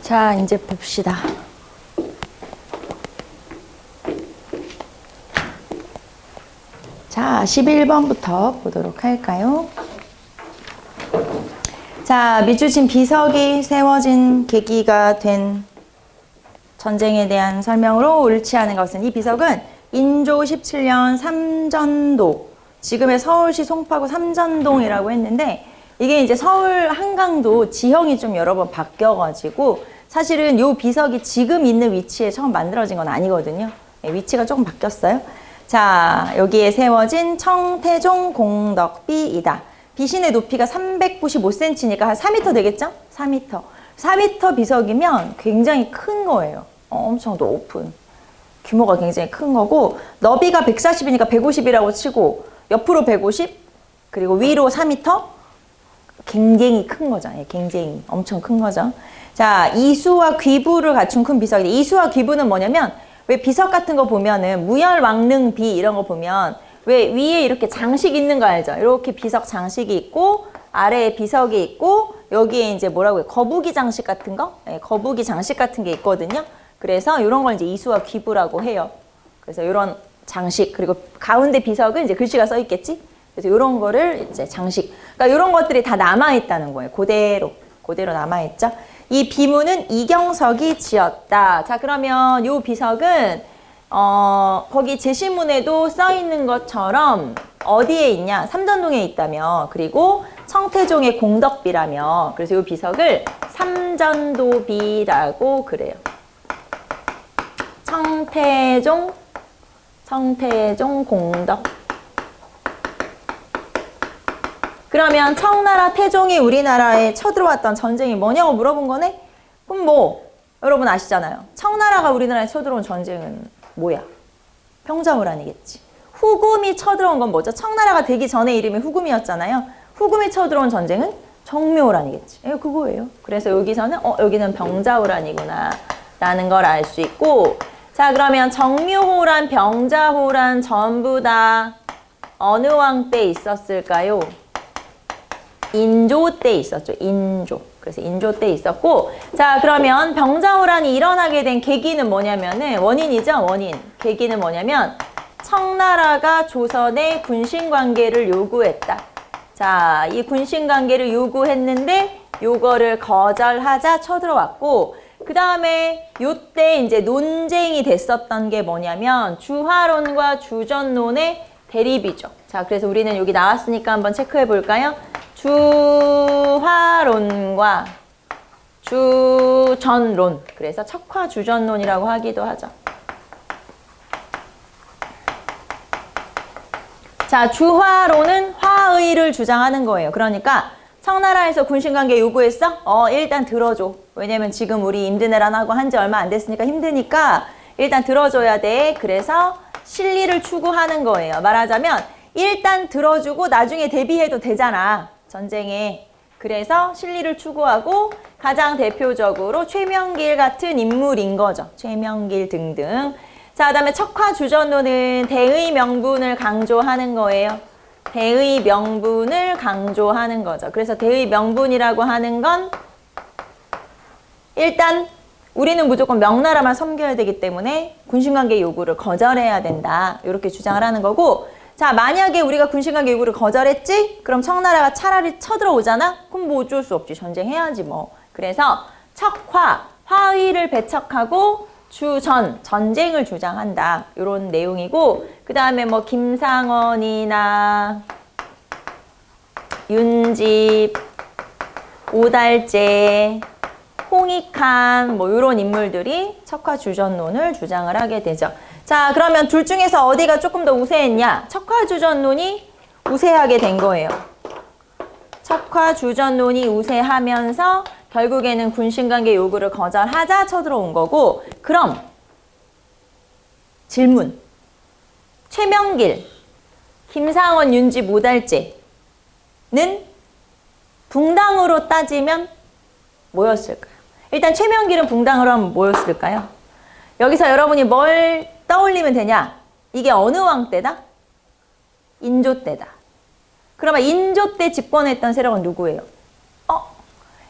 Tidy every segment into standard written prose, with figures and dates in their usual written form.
자, 이제 봅시다. 자, 11번부터 보도록 할까요? 자, 미주진 비석이 세워진 계기가 된 전쟁에 대한 설명으로 옳지 않은 것은, 이 비석은 인조 17년 삼전도, 지금의 서울시 송파구 삼전동이라고 했는데, 이게 이제 서울 한강도 지형이 좀 여러 번 바뀌어가지고 사실은 이 비석이 지금 있는 위치에 처음 만들어진 건 아니거든요. 위치가 조금 바뀌었어요. 자, 여기에 세워진 청태종 공덕비이다. 비신의 높이가 395cm니까 한 4m 되겠죠? 4m. 4m 비석이면 굉장히 큰 거예요. 엄청 높은. 규모가 굉장히 큰 거고, 너비가 140이니까 150이라고 치고, 옆으로 150, 그리고 위로 4m? 굉장히 큰 거죠. 굉장히 엄청 큰 거죠. 자, 이수와 귀부를 갖춘 큰 비석이다. 이수와 귀부는 뭐냐면, 왜 비석 같은 거 보면은 무열왕릉비 이런 거 보면 왜 위에 이렇게 장식 있는 거 알죠? 이렇게 비석 장식이 있고 아래에 비석이 있고 여기에 이제 뭐라고 해요? 거북이 장식 같은 거? 네, 거북이 장식 같은 게 있거든요. 그래서 이런 걸 이제 이수와 귀부라고 해요. 그래서 이런 장식, 그리고 가운데 비석은 이제 글씨가 써 있겠지? 그래서 이런 거를 이제 장식. 그러니까 이런 것들이 다 남아있다는 거예요. 그대로 남아있죠. 이 비문은 이경석이 지었다. 자, 그러면 이 비석은 거기 제시문에도 써 있는 것처럼 어디에 있냐? 삼전동에 있다며. 그리고 청태종의 공덕비라며. 그래서 이 비석을 삼전도비라고 그래요. 청태종 공덕. 그러면 청나라 태종이 우리나라에 쳐들어왔던 전쟁이 뭐냐고 물어본 거네? 그럼 뭐 여러분 아시잖아요. 청나라가 우리나라에 쳐들어온 전쟁은 뭐야? 평자호란이겠지. 후금이 쳐들어온 건 뭐죠? 청나라가 되기 전에 이름이 후금이었잖아요. 후금이 쳐들어온 전쟁은 정묘호란이겠지. 그거예요. 그래서 여기서는 여기는 병자호란이구나 라는 걸 알 수 있고, 자, 그러면 정묘호란, 병자호란 전부 다 어느 왕 때 있었을까요? 인조 때 있었죠. 인조. 그래서 인조 때 있었고, 자, 그러면 병자호란이 일어나게 된 계기는 뭐냐면은, 원인이죠. 원인. 계기는 뭐냐면 청나라가 조선의 군신관계를 요구했다. 자, 이 군신관계를 요구했는데 요거를 거절하자 쳐들어왔고, 그 다음에 요때 이제 논쟁이 됐었던 게 뭐냐면 주화론과 주전론의 대립이죠. 자, 그래서 우리는 여기 나왔으니까 한번 체크해 볼까요? 주화론과 주전론. 그래서 척화주전론이라고 하기도 하죠. 자, 주화론은 화의를 주장하는 거예요. 그러니까 청나라에서 군신관계 요구했어? 일단 들어줘. 왜냐면 지금 우리 임진왜란하고 한 지 얼마 안 됐으니까 힘드니까 일단 들어줘야 돼. 그래서 실리를 추구하는 거예요. 말하자면 일단 들어주고 나중에 대비해도 되잖아. 전쟁에. 그래서 실리를 추구하고 가장 대표적으로 최명길 같은 인물인 거죠. 최명길 등등. 자, 그 다음에 척화주전론은 대의 명분을 강조하는 거예요. 대의 명분을 강조하는 거죠. 그래서 대의 명분이라고 하는 건 일단 우리는 무조건 명나라만 섬겨야 되기 때문에 군신관계 요구를 거절해야 된다. 이렇게 주장을 하는 거고, 자, 만약에 우리가 군신관계 요구를 거절했지? 그럼 청나라가 차라리 쳐들어오잖아? 그럼 뭐 어쩔 수 없지. 전쟁해야지 뭐. 그래서 척화, 화의를 배척하고 주전, 전쟁을 주장한다. 이런 내용이고, 그 다음에 뭐 김상원이나 윤집, 오달제, 홍익한 뭐 이런 인물들이 척화주전론을 주장을 하게 되죠. 자, 그러면 둘 중에서 어디가 조금 더 우세했냐? 척화주전론이 우세하게 된 거예요. 척화주전론이 우세하면서 결국에는 군신관계 요구를 거절하자 쳐들어온 거고, 그럼 질문. 최명길, 김상원, 윤집, 오달제는 붕당으로 따지면 뭐였을까요? 일단 최명길은 붕당으로 하면 뭐였을까요? 여기서 여러분이 뭘 떠올리면 되냐? 이게 어느 왕 때다? 인조 때다. 그러면 인조 때 집권했던 세력은 누구예요?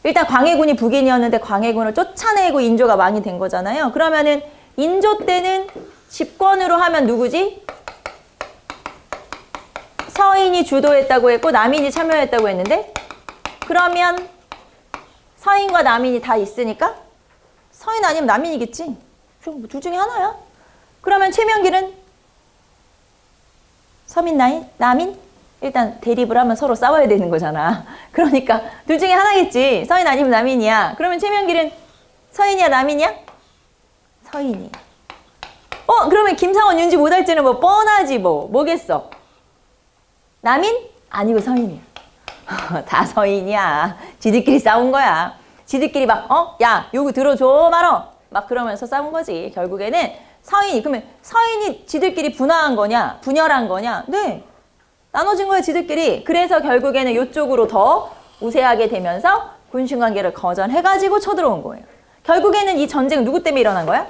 일단 광해군이 북인이었는데 광해군을 쫓아내고 인조가 왕이 된 거잖아요. 그러면은 인조 때는 집권으로 하면 누구지? 서인이 주도했다고 했고 남인이 참여했다고 했는데 그러면 서인과 남인이 다 있으니까 서인 아니면 남인이겠지. 둘 중에 하나야. 그러면 최명길은 서민 남인? 일단 대립을 하면 서로 싸워야 되는 거잖아. 그러니까 둘 중에 하나겠지. 서인 아니면 남인이야. 그러면 최명길은 서인이야 남인이야? 서인이야. 그러면 김상원, 윤지, 모달제는 뭐 뻔하지 뭐. 뭐겠어? 남인? 아니고 서인이야. 다 서인이야. 지들끼리 싸운 거야. 지들끼리 막 야 요거 들어줘 말어. 막 그러면서 싸운 거지. 결국에는 서인이. 그러면 서인이 지들끼리 분화한 거냐? 분열한 거냐? 네. 나눠진 거야 지들끼리. 그래서 결국에는 이쪽으로 더 우세하게 되면서 군신관계를 거절해가지고 쳐들어온 거예요. 결국에는 이 전쟁은 누구 때문에 일어난 거야?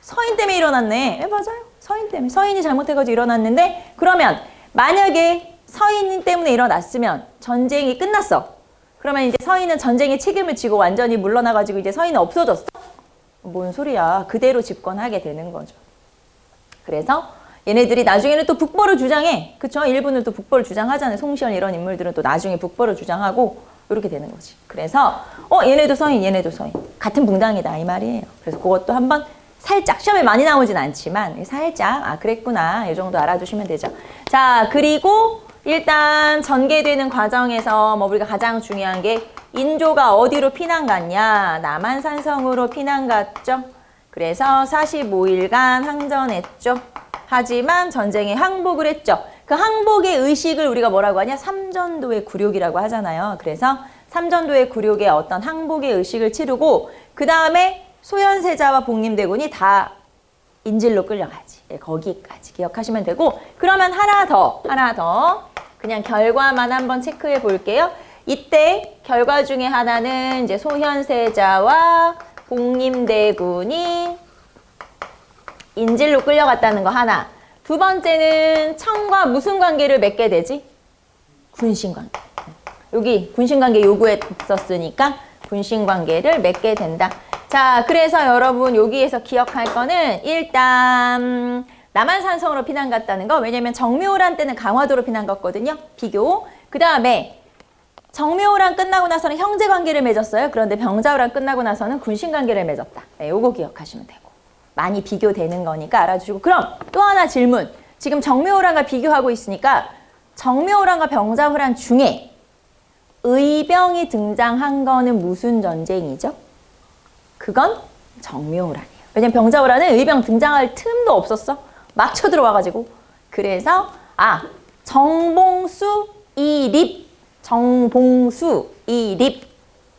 서인 때문에 일어났네. 네, 맞아요. 서인 때문에. 서인이 잘못해가지고 일어났는데 그러면 만약에 서인 때문에 일어났으면 전쟁이 끝났어. 그러면 이제 서인은 전쟁의 책임을 지고 완전히 물러나가지고 이제 서인은 없어졌어? 뭔 소리야. 그대로 집권하게 되는 거죠. 그래서 얘네들이 나중에는 또 북벌을 주장해. 그쵸? 일본은 또 북벌을 주장하잖아요. 송시현 이런 인물들은 또 나중에 북벌을 주장하고 이렇게 되는 거지. 그래서 얘네도 서인, 얘네도 서인. 같은 붕당이다 이 말이에요. 그래서 그것도 한번 살짝 시험에 많이 나오진 않지만 살짝 그랬구나 이 정도 알아두시면 되죠. 자 그리고 일단 전개되는 과정에서 우리가 가장 중요한 게 인조가 어디로 피난 갔냐? 남한산성으로 피난 갔죠. 그래서 45일간 항전했죠. 하지만 전쟁에 항복을 했죠. 그 항복의 의식을 우리가 뭐라고 하냐? 삼전도의 굴욕이라고 하잖아요. 그래서 삼전도의 굴욕의 어떤 항복의 의식을 치르고 그 다음에 소현세자와 복림대군이 다 인질로 끌려가지. 거기까지 기억하시면 되고 그러면 하나 더 그냥 결과만 한번 체크해 볼게요. 이때 결과 중에 하나는 이제 소현세자와 복림대군이 인질로 끌려갔다는 거 하나. 두 번째는 청과 무슨 관계를 맺게 되지? 군신관계. 여기 군신관계 요구했었으니까 군신관계를 맺게 된다. 자, 그래서 여러분 여기에서 기억할 거는 일단 남한산성으로 피난 갔다는 거. 왜냐면 정묘호란 때는 강화도로 피난 갔거든요. 비교. 그 다음에 정묘호란 끝나고 나서는 형제관계를 맺었어요. 그런데 병자호란 끝나고 나서는 군신관계를 맺었다. 네, 요거 기억하시면 되고. 많이 비교되는 거니까 알아주시고. 그럼 또 하나 질문. 지금 정묘호란과 비교하고 있으니까 정묘호란과 병자호란 중에 의병이 등장한 거는 무슨 전쟁이죠? 그건 정묘호란이에요. 왜냐면 병자호란은 의병 등장할 틈도 없었어. 막 쳐들어와가지고. 그래서 정봉수, 이립,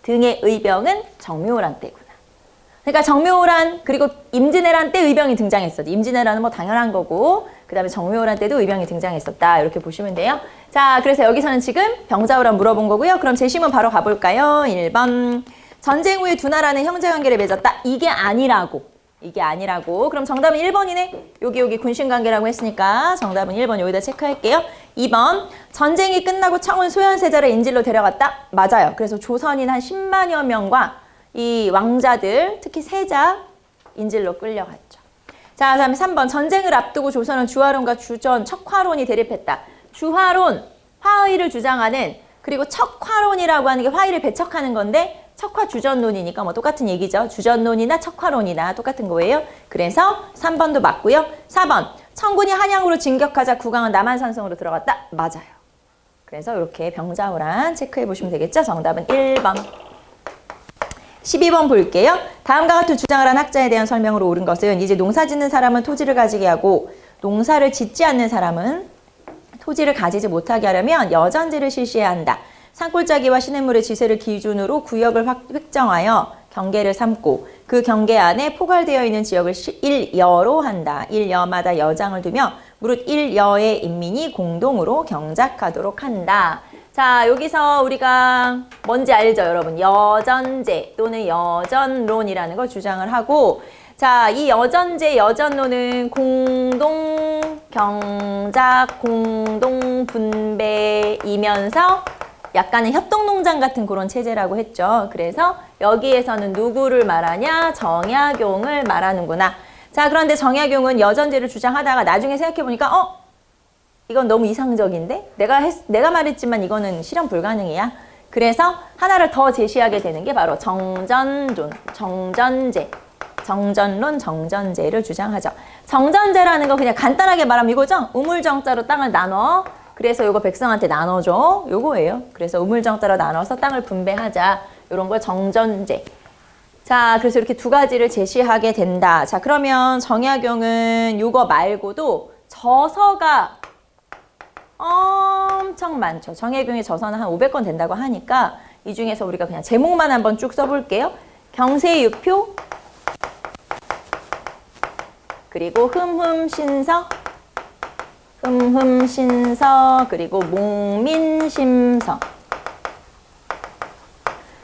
등의 의병은 정묘호란 때구나. 그러니까 정묘호란 그리고 임진왜란 때 의병이 등장했었지. 임진왜란은 뭐 당연한 거고 그 다음에 정묘호란 때도 의병이 등장했었다. 이렇게 보시면 돼요. 자, 그래서 여기서는 지금 병자호란 물어본 거고요. 그럼 제시문 바로 가볼까요? 1번. 전쟁 후에 두 나라는 형제관계를 맺었다. 이게 아니라고. 그럼 정답은 1번이네. 여기 군신관계라고 했으니까 정답은 1번 여기다 체크할게요. 2번. 전쟁이 끝나고 청은 소현세자를 인질로 데려갔다. 맞아요. 그래서 조선인 한 10만여 명과 이 왕자들, 특히 세자 인질로 끌려갔죠. 자, 다음에 3번. 전쟁을 앞두고 조선은 주화론과 주전, 척화론이 대립했다. 주화론, 화의를 주장하는, 그리고 척화론이라고 하는 게 화의를 배척하는 건데 척화주전론이니까 뭐 똑같은 얘기죠. 주전론이나 척화론이나 똑같은 거예요. 그래서 3번도 맞고요. 4번. 청군이 한양으로 진격하자 국왕은 남한산성으로 들어갔다. 맞아요. 그래서 이렇게 병자호란 체크해 보시면 되겠죠. 정답은 1번. 12번 볼게요. 다음과 같은 주장을 한 학자에 대한 설명으로 옳은 것은 이제 농사 짓는 사람은 토지를 가지게 하고 농사를 짓지 않는 사람은 토지를 가지지 못하게 하려면 여전지를 실시해야 한다. 산골짜기와 시냇물의 지세를 기준으로 구역을 획정하여 경계를 삼고 그 경계 안에 포괄되어 있는 지역을 일여로 한다. 일여마다 여장을 두며 무릇 일여의 인민이 공동으로 경작하도록 한다. 자, 여기서 우리가 뭔지 알죠, 여러분? 여전제 또는 여전론이라는 걸 주장을 하고 자, 이 여전제, 여전론은 공동 경작, 공동 분배이면서 약간의 협동농장 같은 그런 체제라고 했죠. 그래서 여기에서는 누구를 말하냐? 정약용을 말하는구나. 자, 그런데 정약용은 여전제를 주장하다가 나중에 생각해보니까 이건 너무 이상적인데? 내가 말했지만 이거는 실현 불가능이야. 그래서 하나를 더 제시하게 되는 게 바로 정전론, 정전제. 정전론, 정전제를 주장하죠. 정전제라는 거 그냥 간단하게 말하면 이거죠? 우물정자로 땅을 나눠. 그래서 요거 백성한테 나눠줘. 요거예요. 그래서 우물정자로 나눠서 땅을 분배하자. 요런 걸 정전제. 자, 그래서 이렇게 두 가지를 제시하게 된다. 자, 그러면 정약용은 요거 말고도 저서가 엄청 많죠. 정약용의 저서는 한 500권 된다고 하니까 이 중에서 우리가 그냥 제목만 한번 쭉 써볼게요. 경세유표, 그리고 흠흠신서, 흠흠신서, 그리고 몽민심서.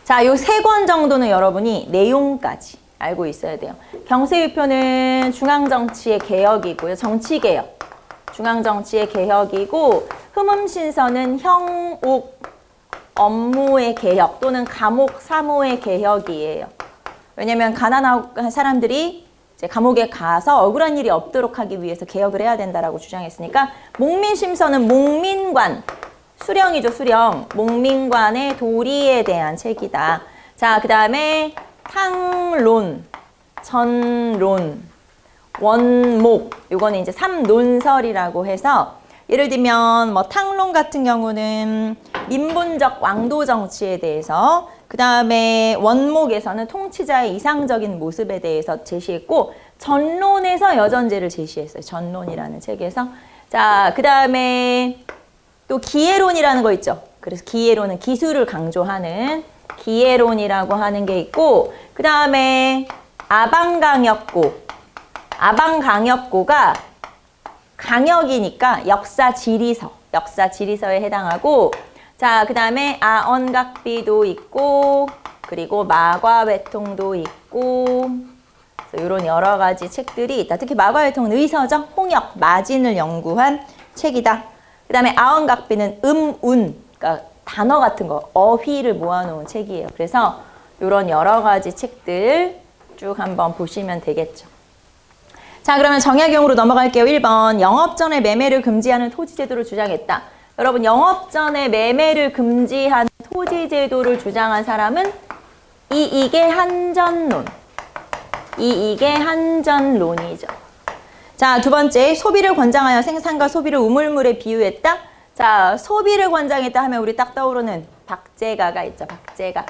자, 요 3권 정도는 여러분이 내용까지 알고 있어야 돼요. 경세유표는 중앙정치의 개혁이고요. 정치개혁. 중앙정치의 개혁이고, 흠흠신서는 형옥 업무의 개혁 또는 감옥 사무의 개혁이에요. 왜냐면 가난한 사람들이 이제 감옥에 가서 억울한 일이 없도록 하기 위해서 개혁을 해야 된다라고 주장했으니까, 몽민심서는 몽민관, 수령이죠, 수령. 몽민관의 도리에 대한 책이다. 자, 그 다음에 탕론, 전론, 원목, 요거는 이제 삼논설이라고 해서, 예를 들면 뭐 탕론 같은 경우는 민본적 왕도 정치에 대해서, 그 다음에 원목에서는 통치자의 이상적인 모습에 대해서 제시했고, 전론에서 여전제를 제시했어요. 전론이라는 책에서. 자, 그 다음에 또 기예론이라는 거 있죠. 그래서 기예론은 기술을 강조하는 기예론이라고 하는 게 있고, 그 다음에 아방강역고. 아방강역고가 강역이니까 역사지리서에 해당하고, 자, 그 다음에 아언각비도 있고, 그리고 마과외통도 있고, 이런 여러 가지 책들이 있다. 특히 마과외통은 의서적, 홍역, 마진을 연구한 책이다. 그 다음에 아언각비는 그러니까 단어 같은 거, 어휘를 모아놓은 책이에요. 그래서 이런 여러 가지 책들 쭉 한번 보시면 되겠죠. 자, 그러면 정약용으로 넘어갈게요. 1번, 영업 전에 매매를 금지하는 토지제도를 주장했다. 여러분, 영업 전에 매매를 금지하는 토지제도를 주장한 사람은 이익의 한전론. 이익의 한전론이죠. 자, 두 번째, 소비를 권장하여 생산과 소비를 우물물에 비유했다. 자, 소비를 권장했다 하면 우리 딱 떠오르는 박제가가 있죠. 박제가.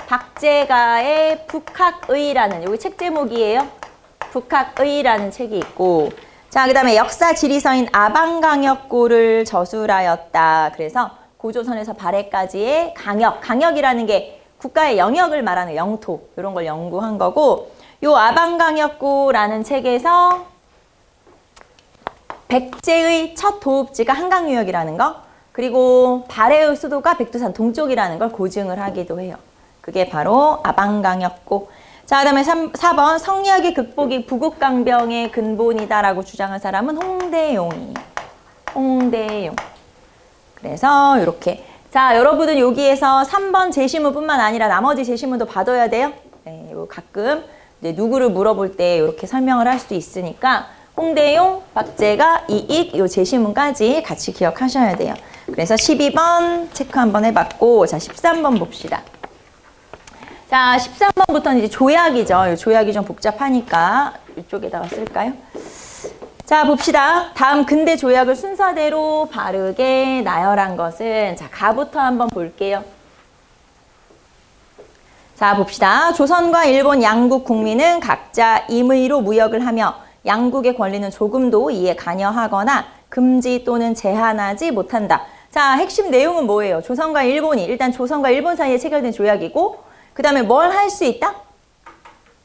박제가의 북학의라는, 여기 책 제목이에요. 북학의라는 책이 있고, 자, 그 다음에 역사지리서인 아방강역고를 저술하였다. 그래서 고조선에서 발해까지의 강역이라는 게 국가의 영역을 말하는 영토, 이런 걸 연구한 거고, 요 아방강역고라는 책에서 백제의 첫 도읍지가 한강유역이라는 거, 그리고 발해의 수도가 백두산 동쪽이라는 걸 고증을 하기도 해요. 그게 바로 아방강역고. 자, 그 다음에 4번, 성리학의 극복이 부국강병의 근본이다라고 주장한 사람은 홍대용이. 홍대용. 그래서 이렇게. 자, 여러분은 여기에서 3번 제시문뿐만 아니라 나머지 제시문도 봐둬야 돼요. 네, 요 가끔 이제 누구를 물어볼 때 이렇게 설명을 할 수도 있으니까 홍대용, 박제가, 이익, 요 제시문까지 같이 기억하셔야 돼요. 그래서 12번 체크 한번 해봤고, 자, 13번 봅시다. 자, 13번부터는 이제 조약이죠. 조약이 좀 복잡하니까 이쪽에다가 쓸까요? 자, 봅시다. 다음 근대 조약을 순서대로 바르게 나열한 것은, 자, 가부터 한번 볼게요. 자, 봅시다. 조선과 일본 양국 국민은 각자 임의로 무역을 하며 양국의 권리는 조금도 이에 관여하거나 금지 또는 제한하지 못한다. 자, 핵심 내용은 뭐예요? 조선과 일본이, 일단 조선과 일본 사이에 체결된 조약이고, 그 다음에 뭘 할 수 있다?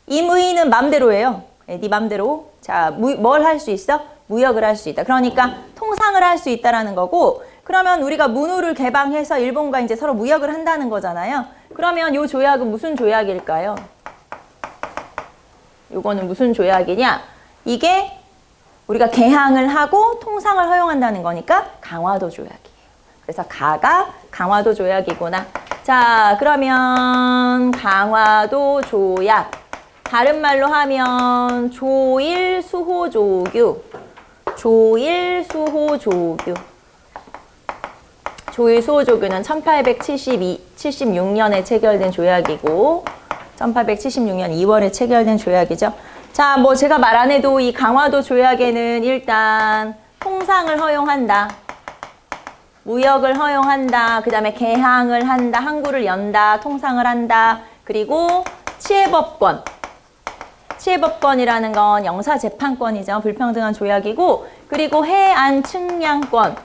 임의는 맘대로예요. 네 맘대로. 자, 뭘 할 수 있어? 무역을 할 수 있다. 그러니까 통상을 할 수 있다라는 거고, 그러면 우리가 문호를 개방해서 일본과 이제 서로 무역을 한다는 거잖아요. 그러면 이 조약은 무슨 조약일까요? 요거는 무슨 조약이냐? 이게 우리가 개항을 하고 통상을 허용한다는 거니까 강화도 조약이에요. 그래서 가가 강화도 조약이구나. 자, 그러면 강화도 조약. 다른 말로 하면 조일수호조규. 조일수호조규. 조일수호조규는 1876년에 체결된 조약이고 1876년 2월에 체결된 조약이죠. 자, 뭐 제가 말 안 해도 이 강화도 조약에는 일단 통상을 허용한다. 무역을 허용한다. 그 다음에 개항을 한다. 항구를 연다. 통상을 한다. 그리고 치해법권. 치해법권이라는 건 영사재판권이죠. 불평등한 조약이고 그리고 해안 측량권.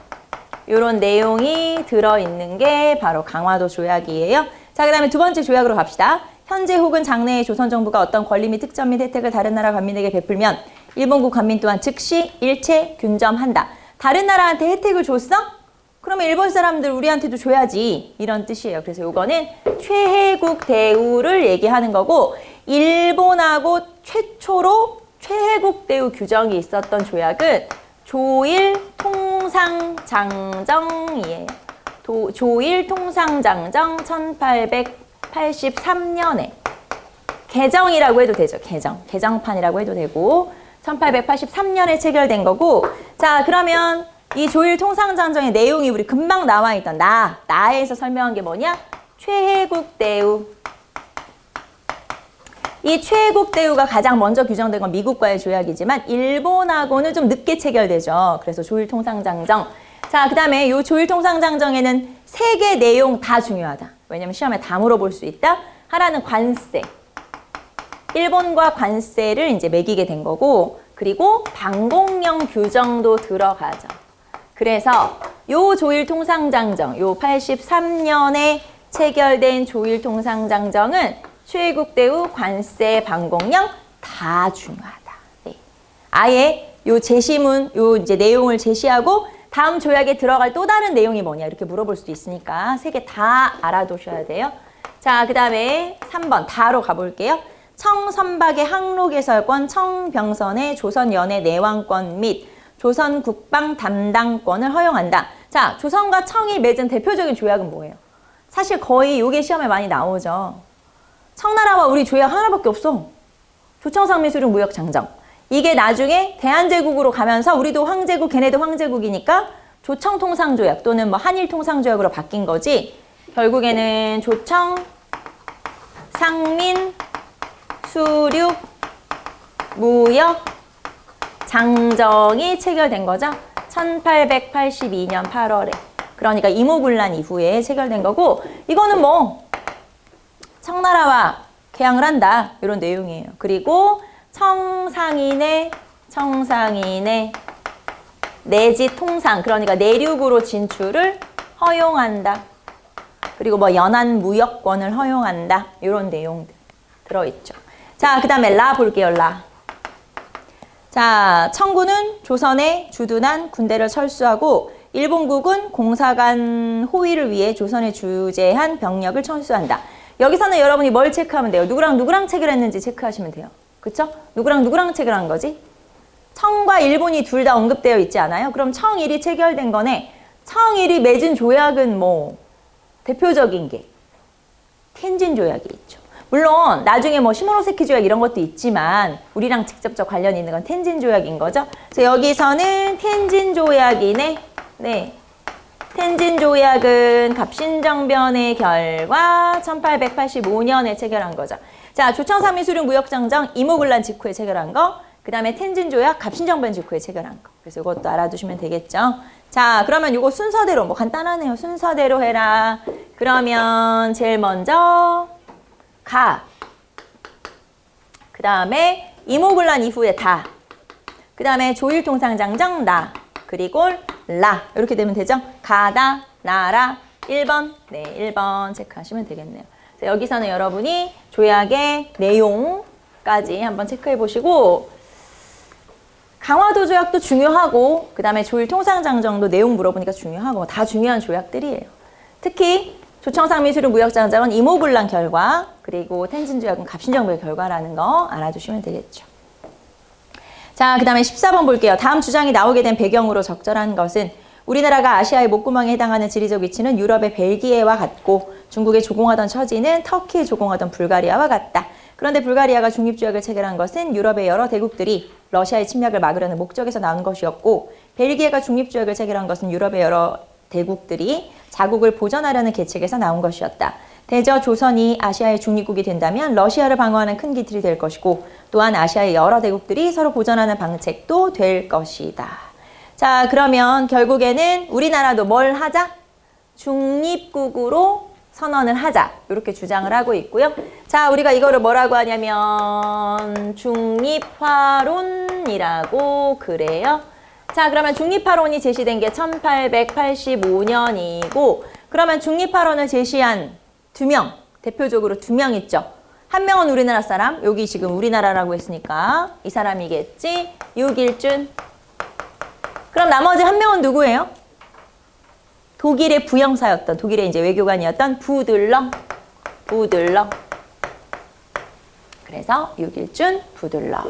이런 내용이 들어있는 게 바로 강화도 조약이에요. 자, 그 다음에 두 번째 조약으로 갑시다. 현재 혹은 장래의 조선 정부가 어떤 권리 및 특전 및 혜택을 다른 나라 관민에게 베풀면 일본국 관민 또한 즉시 일체 균점한다. 다른 나라한테 혜택을 줬어? 그러면 일본 사람들 우리한테도 줘야지. 이런 뜻이에요. 그래서 요거는 최혜국 대우를 얘기하는 거고 일본하고 최초로 최혜국 대우 규정이 있었던 조약은 조일통상장정이에요. 조일통상장정 1883년에 개정이라고 해도 되죠. 개정판이라고 해도 되고 1883년에 체결된 거고 자 그러면 이 조일통상장정의 내용이 우리 금방 나와 있던 나에서 설명한 게 뭐냐? 최혜국 대우. 이 최혜국 대우가 가장 먼저 규정된 건 미국과의 조약이지만 일본하고는 좀 늦게 체결되죠. 그래서 조일통상장정. 자, 그 다음에 이 조일통상장정에는 세 개 내용 다 중요하다. 왜냐면 시험에 다 물어볼 수 있다. 하나는 관세. 일본과 관세를 이제 매기게 된 거고 그리고 방공령 규정도 들어가죠. 그래서 요 조일통상장정, 요 83년에 체결된 조일통상장정은 최혜국 대우 관세 방공령 다 중요하다. 네. 아예 요 제시문, 요 이제 내용을 제시하고 다음 조약에 들어갈 또 다른 내용이 뭐냐 이렇게 물어볼 수도 있으니까 세 개 다 알아두셔야 돼요. 자, 그 다음에 3번 다로 가볼게요. 청선박의 항로개설권, 청병선의 조선연의 내왕권 및 조선 국방 담당권을 허용한다. 자, 조선과 청이 맺은 대표적인 조약은 뭐예요? 사실 거의 요게 시험에 많이 나오죠. 청나라와 우리 조약 하나밖에 없어. 조청상미수령 무역장정. 이게 나중에 대한제국으로 가면서 우리도 황제국, 걔네도 황제국이니까 조청통상조약 또는 뭐 한일통상조약으로 바뀐 거지. 결국에는 조청, 상민, 수륙, 무역, 장정이 체결된 거죠. 1882년 8월에. 그러니까 이모군란 이후에 체결된 거고 이거는 뭐 청나라와 개항을 한다. 이런 내용이에요. 그리고 청상인의 내지 통상, 그러니까 내륙으로 진출을 허용한다. 그리고 뭐 연안 무역권을 허용한다. 이런 내용들 들어있죠. 자, 그 다음에 라 볼게요. 라. 자, 청군은 조선에 주둔한 군대를 철수하고 일본국은 공사관 호위를 위해 조선에 주재한 병력을 철수한다. 여기서는 여러분이 뭘 체크하면 돼요? 누구랑 체결했는지 체크하시면 돼요. 그쵸? 누구랑 체결한 거지? 청과 일본이 둘 다 언급되어 있지 않아요? 그럼 청일이 체결된 거네. 청일이 맺은 조약은 뭐 대표적인 게 텐진 조약이 있죠. 물론 나중에 뭐 시모노세키 조약 이런 것도 있지만 우리랑 직접적 관련이 있는 건 텐진 조약인 거죠. 그래서 여기서는 텐진 조약이네. 네. 텐진 조약은 갑신정변의 결과 1885년에 체결한 거죠. 자, 조청상미수령 무역장정 이모군란 직후에 체결한 거. 그 다음에 텐진 조약 갑신정변 직후에 체결한 거. 그래서 이것도 알아두시면 되겠죠. 자, 그러면 이거 순서대로 뭐 간단하네요. 순서대로 해라. 그러면 제일 먼저 가. 그 다음에 이모군란 이후에 다. 그 다음에 조일통상장정 나. 그리고 라. 이렇게 되면 되죠. 가다, 나라, 1번. 네, 1번 체크하시면 되겠네요. 그래서 여기서는 여러분이 조약의 내용까지 한번 체크해 보시고 강화도 조약도 중요하고 그 다음에 조일통상장정도 내용 물어보니까 중요하고 다 중요한 조약들이에요. 특히 조청상미수령 무역장정은 이모군란 결과 그리고 텐진 조약은 갑신정변의 결과라는 거 알아두시면 되겠죠. 자, 그 다음에 14번 볼게요. 다음 주장이 나오게 된 배경으로 적절한 것은 우리나라가 아시아의 목구멍에 해당하는 지리적 위치는 유럽의 벨기에와 같고 중국에 조공하던 처지는 터키에 조공하던 불가리아와 같다. 그런데 불가리아가 중립조약을 체결한 것은 유럽의 여러 대국들이 러시아의 침략을 막으려는 목적에서 나온 것이었고 벨기에가 중립조약을 체결한 것은 유럽의 여러 대국들이 자국을 보전하려는 계책에서 나온 것이었다. 대저 조선이 아시아의 중립국이 된다면 러시아를 방어하는 큰 기틀이 될 것이고 또한 아시아의 여러 대국들이 서로 보전하는 방책도 될 것이다. 자, 그러면 결국에는 우리나라도 뭘 하자? 중립국으로 선언을 하자. 이렇게 주장을 하고 있고요. 자, 우리가 이거를 뭐라고 하냐면 중립화론이라고 그래요. 자, 그러면 중립화론이 제시된 게 1885년이고 그러면 중립화론을 제시한 두 명, 대표적으로 두 명 있죠. 한 명은 우리나라 사람, 여기 지금 우리나라라고 했으니까 이 사람이겠지. 육일준. 그럼 나머지 한 명은 누구예요? 독일의 부영사였던, 독일의 이제 외교관이었던 부들러. 그래서 육일준, 부들러.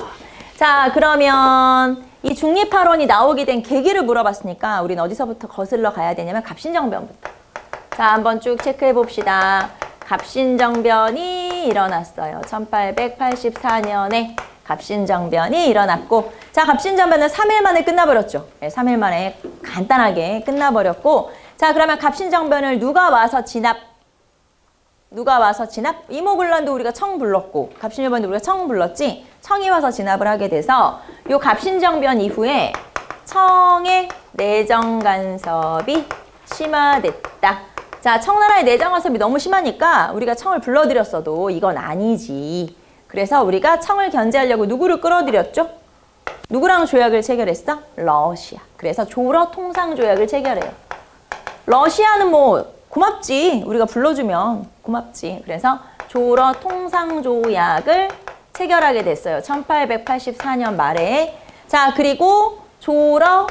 자, 그러면 이 중립화론이 나오게 된 계기를 물어봤으니까 우리는 어디서부터 거슬러 가야 되냐면 갑신정변부터. 자, 한번 쭉 체크해 봅시다. 갑신정변이 일어났어요. 1884년에 갑신정변이 일어났고 자, 갑신정변은 3일 만에 끝나버렸죠. 네, 3일 만에 간단하게 끝나버렸고 자, 그러면 갑신정변을 누가 와서 진압? 이모군란도 우리가 청 불렀고 갑신정변도 우리가 청 불렀지? 청이 와서 진압을 하게 돼서 요 갑신정변 이후에 청의 내정 간섭이 심화됐다. 자, 청나라의 내정 간섭이 너무 심하니까 우리가 청을 불러들였어도 이건 아니지. 그래서 우리가 청을 견제하려고 누구를 끌어들였죠? 누구랑 조약을 체결했어? 러시아. 그래서 조러 통상 조약을 체결해요. 러시아는 뭐 고맙지. 우리가 불러주면 고맙지. 그래서 조러 통상 조약을 체결하게 됐어요. 1884년 말에. 자, 그리고 조러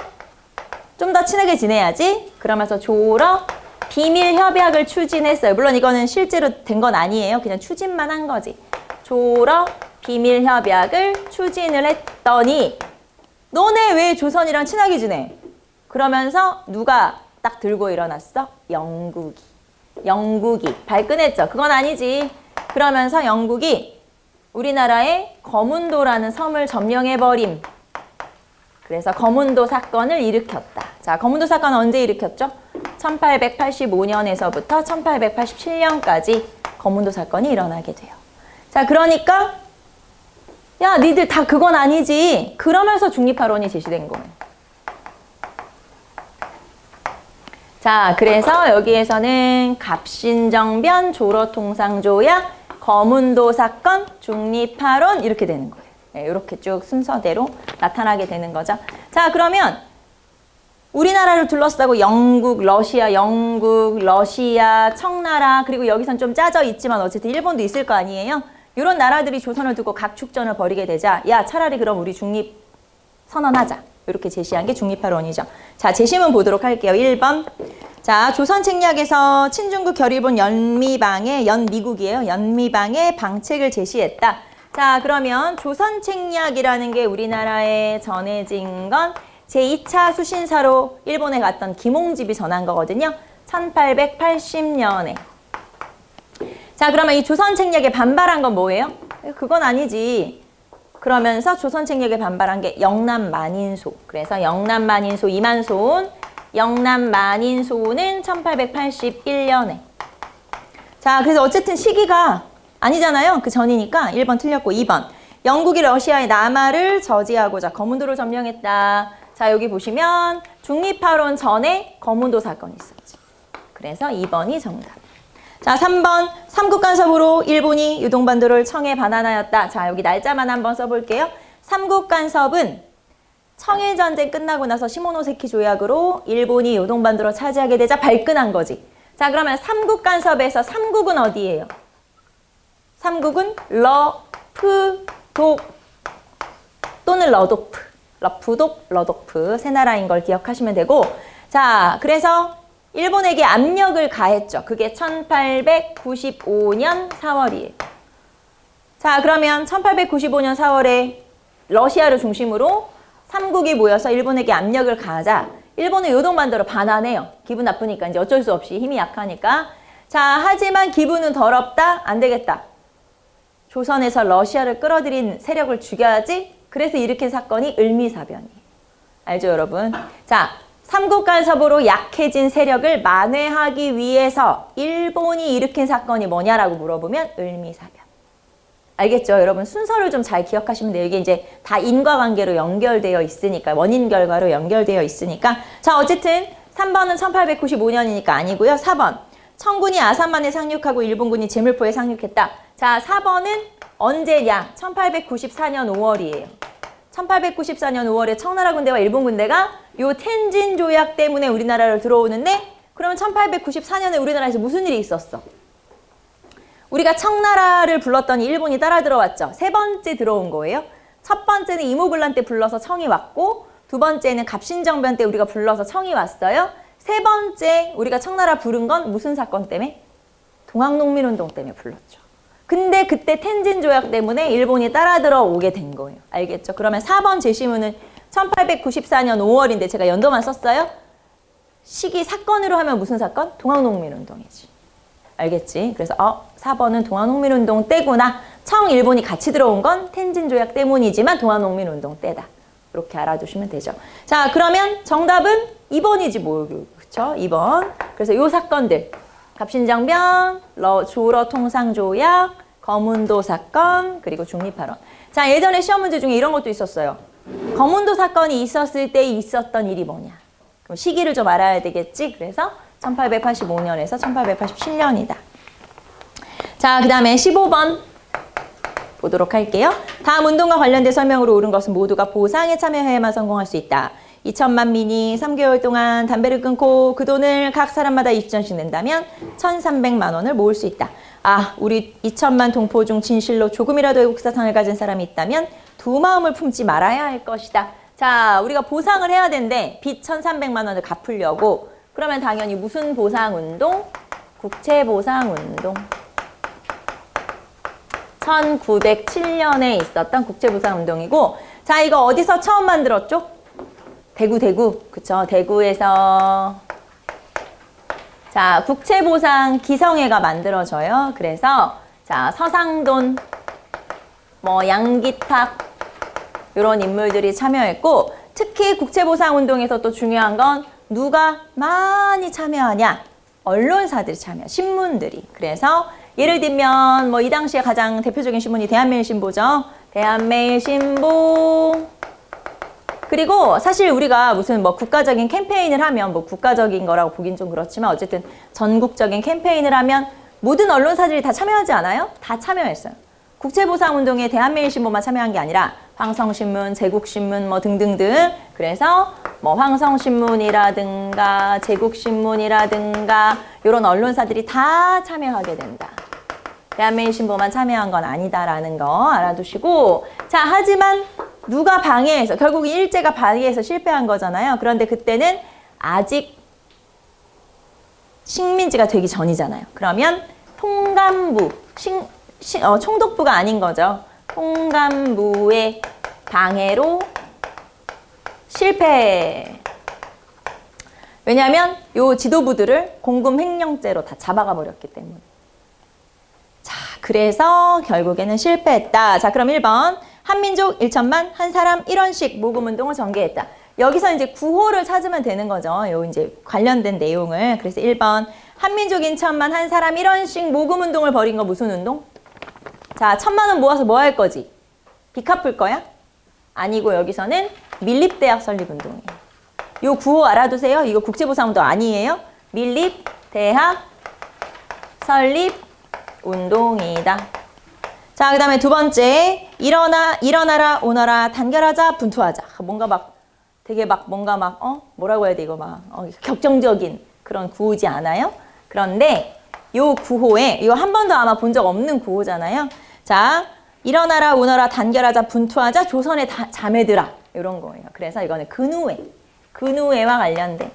좀 더 친하게 지내야지. 그러면서 조러 비밀 협약을 추진했어요. 물론 이거는 실제로 된 건 아니에요. 그냥 추진만 한 거지. 조러 비밀 협약을 추진을 했더니 너네 왜 조선이랑 친하게 지내? 그러면서 누가 딱 들고 일어났어? 영국이 발끈했죠. 그건 아니지. 그러면서 영국이 우리나라의 거문도라는 섬을 점령해버림. 그래서 거문도 사건을 일으켰다. 자, 거문도 사건은 언제 일으켰죠? 1885년에서부터 1887년까지 거문도 사건이 일어나게 돼요. 자, 그러니까 야, 니들 다 그건 아니지. 그러면서 중립화론이 제시된 거예요. 자, 그래서 여기에서는 갑신정변, 조로통상조약, 거문도 사건, 중립화론 이렇게 되는 거예요. 네, 이렇게 쭉 순서대로 나타나게 되는 거죠. 자, 그러면 우리나라를 둘러싸고 영국, 러시아, 청나라, 그리고 여기선 좀 짜져 있지만 어쨌든 일본도 있을 거 아니에요? 이런 나라들이 조선을 두고 각축전을 벌이게 되자 야, 차라리 그럼 우리 중립 선언하자. 이렇게 제시한 게 중립화론이죠. 자, 제시문 보도록 할게요. 1번. 자, 조선 책략에서 친중국 결일본 연미국이에요. 연미방의 방책을 제시했다. 자, 그러면 조선 책략이라는 게 우리나라에 전해진 건 제2차 수신사로 일본에 갔던 김홍집이 전한 거거든요. 1880년에. 자, 그러면 이 조선 책략에 반발한 건 뭐예요? 그건 아니지. 그러면서 조선 책략에 반발한 게 영남만인소. 그래서 영남만인소 이만소는 1881년에. 자, 그래서 어쨌든 시기가 아니잖아요. 그 전이니까 1번 틀렸고 2번. 영국이 러시아의 남하를 저지하고자 거문도를 점령했다. 자, 여기 보시면 중립화론 전에 거문도 사건이 있었지. 그래서 2번이 정답. 자, 3번. 삼국 간섭으로 일본이 요동반도를 청에 반환하였다. 자, 여기 날짜만 한번 써볼게요. 삼국 간섭은 청일전쟁 끝나고 나서 시모노세키 조약으로 일본이 요동반도를 차지하게 되자 발끈한 거지. 자, 그러면 삼국 간섭에서 삼국은 어디예요? 삼국은 러프독 또는 러도프. 러프독, 러도프 세 나라인 걸 기억하시면 되고 자, 그래서 일본에게 압력을 가했죠. 그게 1895년 4월이에요. 자, 그러면 1895년 4월에 러시아를 중심으로 삼국이 모여서 일본에게 압력을 가하자 일본은 요동반도로 반환해요. 기분 나쁘니까 이제 어쩔 수 없이 힘이 약하니까. 자, 하지만 기분은 더럽다? 안 되겠다. 조선에서 러시아를 끌어들인 세력을 죽여야지. 그래서 일으킨 사건이 을미사변이에요. 알죠, 여러분? 자, 삼국 간섭으로 약해진 세력을 만회하기 위해서 일본이 일으킨 사건이 뭐냐라고 물어보면 을미사변. 알겠죠? 여러분 순서를 좀 잘 기억하시면 돼요. 이게 이제 다 인과관계로 연결되어 있으니까, 원인 결과로 연결되어 있으니까. 자, 어쨌든 3번은 1895년이니까 아니고요. 4번. 청군이 아산만에 상륙하고 일본군이 제물포에 상륙했다. 자, 4번은 언제냐? 1894년 5월이에요. 1894년 5월에 청나라 군대와 일본 군대가 요 텐진 조약 때문에 우리나라로 들어오는데, 그러면 1894년에 우리나라에서 무슨 일이 있었어? 우리가 청나라를 불렀더니 일본이 따라 들어왔죠. 세 번째 들어온 거예요. 첫 번째는 이모군란 때 불러서 청이 왔고, 두 번째는 갑신정변 때 우리가 불러서 청이 왔어요. 세 번째 우리가 청나라 부른 건 무슨 사건 때문에? 동학농민운동 때문에 불렀죠. 근데 그때 텐진 조약 때문에 일본이 따라 들어오게 된 거예요. 알겠죠? 그러면 4번 제시문은 1894년 5월인데 제가 연도만 썼어요. 시기 사건으로 하면 무슨 사건? 동학농민운동이지. 알겠지? 그래서 4번은 동학농민운동 때구나. 청일본이 같이 들어온 건 텐진 조약 때문이지만 동학농민운동 때다. 이렇게 알아두시면 되죠. 자, 그러면 정답은 2번이지 뭐. 그쵸? 2번. 그래서 요 사건들. 갑신정변, 조러 통상조약, 거문도 사건, 그리고 중립발언. 자, 예전에 시험 문제 중에 이런 것도 있었어요. 거문도 사건이 있었을 때 있었던 일이 뭐냐. 그럼 시기를 좀 알아야 되겠지? 그래서 1885년에서 1887년이다. 자, 그 다음에 15번 보도록 할게요. 다음 운동과 관련된 설명으로 옳은 것은 모두가 보상에 참여해야만 성공할 수 있다. 2천만 민이 3개월 동안 담배를 끊고 그 돈을 각 사람마다 20전씩 낸다면 1,300만 원을 모을 수 있다. 아, 우리 2천만 동포 중 진실로 조금이라도 애국사상을 가진 사람이 있다면 두 마음을 품지 말아야 할 것이다. 자, 우리가 보상을 해야 되는데 빚 1,300만 원을 갚으려고. 그러면 당연히 무슨 보상운동? 국채보상운동. 1907년에 있었던 국채보상운동이고, 자, 이거 어디서 처음 만들었죠? 대구. 그쵸? 대구에서. 자, 국채보상 기성회가 만들어져요. 그래서, 자, 서상돈, 뭐, 양기탁, 이런 인물들이 참여했고, 특히 국채보상운동에서 또 중요한 건 누가 많이 참여하냐? 언론사들이 참여, 신문들이. 그래서 예를 들면 뭐 이 당시에 가장 대표적인 신문이 대한매일신보죠. 대한매일신보. 그리고 사실 우리가 무슨 뭐 국가적인 캠페인을 하면, 뭐 국가적인 거라고 보긴 좀 그렇지만 어쨌든 전국적인 캠페인을 하면 모든 언론사들이 다 참여하지 않아요? 다 참여했어요. 국채보상운동에 대한매일신보만 참여한 게 아니라 황성신문, 제국신문 뭐 등등등. 그래서 뭐 황성신문이라든가 제국신문이라든가 이런 언론사들이 다 참여하게 된다. 대한매일신보만 참여한 건 아니다라는 거 알아두시고, 자, 하지만 누가 방해해서, 결국 일제가 방해해서 실패한 거잖아요. 그런데 그때는 아직 식민지가 되기 전이잖아요. 그러면 통감부, 총독부가 아닌 거죠. 통감부의 방해로 실패. 왜냐하면 요 지도부들을 공금 횡령죄로 다 잡아가 버렸기 때문에. 자, 그래서 결국에는 실패했다. 자, 그럼 1번. 한민족 1천만, 한 사람 1원씩 모금운동을 전개했다. 여기서 이제 구호를 찾으면 되는 거죠. 요 이제 관련된 내용을. 그래서 1번. 한민족 1천만, 한 사람 1원씩 모금운동을 벌인 거 무슨 운동? 자, 1,000만 원 모아서 뭐 할 거지? 빚 갚을 거야? 아니고 여기서는 밀립대학 설립운동이에요. 요 구호 알아두세요. 이거 국제보상운동 아니에요. 밀립대학 설립운동이다. 자, 그 다음에 두 번째. 일어나라, 오너라, 단결하자, 분투하자. 뭔가 막 되게 막 뭔가 막 뭐라고 해야 돼 이거 막 격정적인 그런 구호지 않아요? 그런데 요 구호에 이거 한 번도 아마 본 적 없는 구호잖아요. 자, 일어나라, 오너라, 단결하자, 분투하자, 조선의 자매들아. 이런 거예요. 그래서 이거는 근우회와 관련된.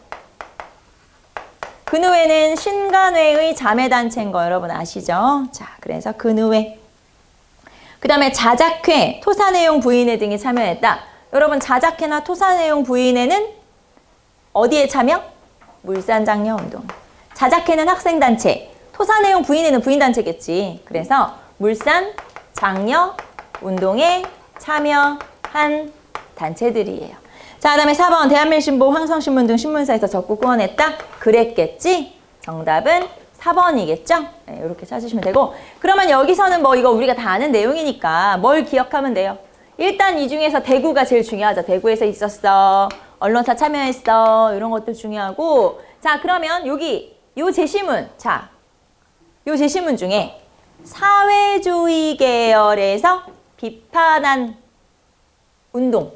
근우회는 신간회의 자매단체인 거 여러분 아시죠? 자, 그래서 근우회. 그 다음에 자작회, 토사내용 부인회 등이 참여했다. 여러분 자작회나 토사내용 부인회는 어디에 참여? 물산장려운동. 자작회는 학생단체. 토사내용 부인회는 부인단체겠지. 그래서 물산장려운동에 참여한 단체들이에요. 자, 그다음에 4번 대한밀신보, 황성신문 등 신문사에서 적극 후원했다. 그랬겠지? 정답은 4번이겠죠? 네, 이렇게 찾으시면 되고, 그러면 여기서는 뭐 이거 우리가 다 아는 내용이니까 뭘 기억하면 돼요? 일단 이 중에서 대구가 제일 중요하죠. 대구에서 있었어. 언론사 참여했어. 이런 것도 중요하고. 자, 그러면 여기 요 제시문. 자, 요 제시문 중에 사회주의 계열에서 비판한 운동은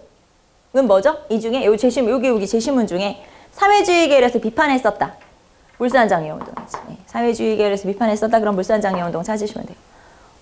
뭐죠? 이 중에 요 제시문, 여기 제시문 중에 사회주의 계열에서 비판했었다. 물산장려운동이지. 네, 사회주의 계열에서 비판했었다. 그럼 물산장려운동 찾으시면 돼요.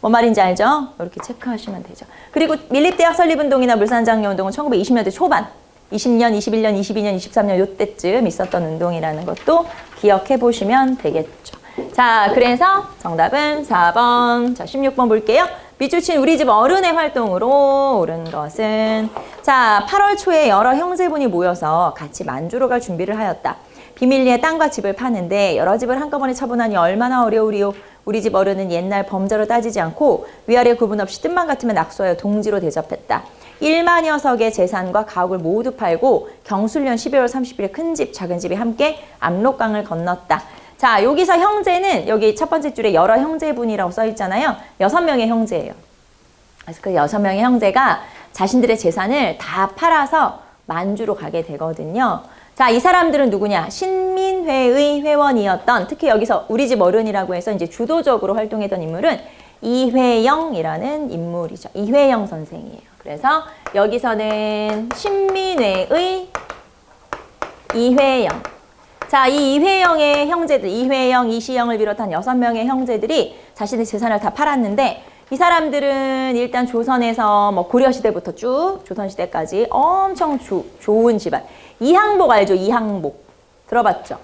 뭔 말인지 알죠? 이렇게 체크하시면 되죠. 그리고 밀립대학 설립운동이나 물산장려운동은 1920년대 초반, 20년, 21년, 22년, 23년 요때쯤 있었던 운동이라는 것도 기억해 보시면 되겠죠. 자, 그래서 정답은 4번. 자, 16번 볼게요. 밑줄 우리 집 어른의 활동으로 옳은 것은, 자, 8월 초에 여러 형제분이 모여서 같이 만주로 갈 준비를 하였다. 비밀리에 땅과 집을 파는데 여러 집을 한꺼번에 처분하니 얼마나 어려우리요. 우리 집 어른은 옛날 범죄로 따지지 않고 위아래 구분 없이 뜻만 같으면 낙수하여 동지로 대접했다. 1만여 석의 재산과 가옥을 모두 팔고 경술년 12월 30일에 큰 집, 작은 집이 함께 압록강을 건넜다. 자, 여기서 형제는 여기 첫 번째 줄에 여러 형제분이라고 써 있잖아요. 6명의 형제예요. 그래서 그 6명의 형제가 자신들의 재산을 다 팔아서 만주로 가게 되거든요. 자, 이 사람들은 누구냐? 신민회의 회원이었던, 특히 여기서 우리 집 어른이라고 해서 이제 주도적으로 활동했던 인물은 이회영이라는 인물이죠. 이회영 선생이에요. 그래서 여기서는 신민회의 이회영. 자, 이 이회영의 형제들, 이회영, 이시영을 비롯한 6명의 형제들이 자신의 재산을 다 팔았는데, 이 사람들은 일단 조선에서 뭐 고려시대부터 쭉 조선시대까지 엄청 좋은 집안. 이항복 알죠? 이항복. 들어봤죠?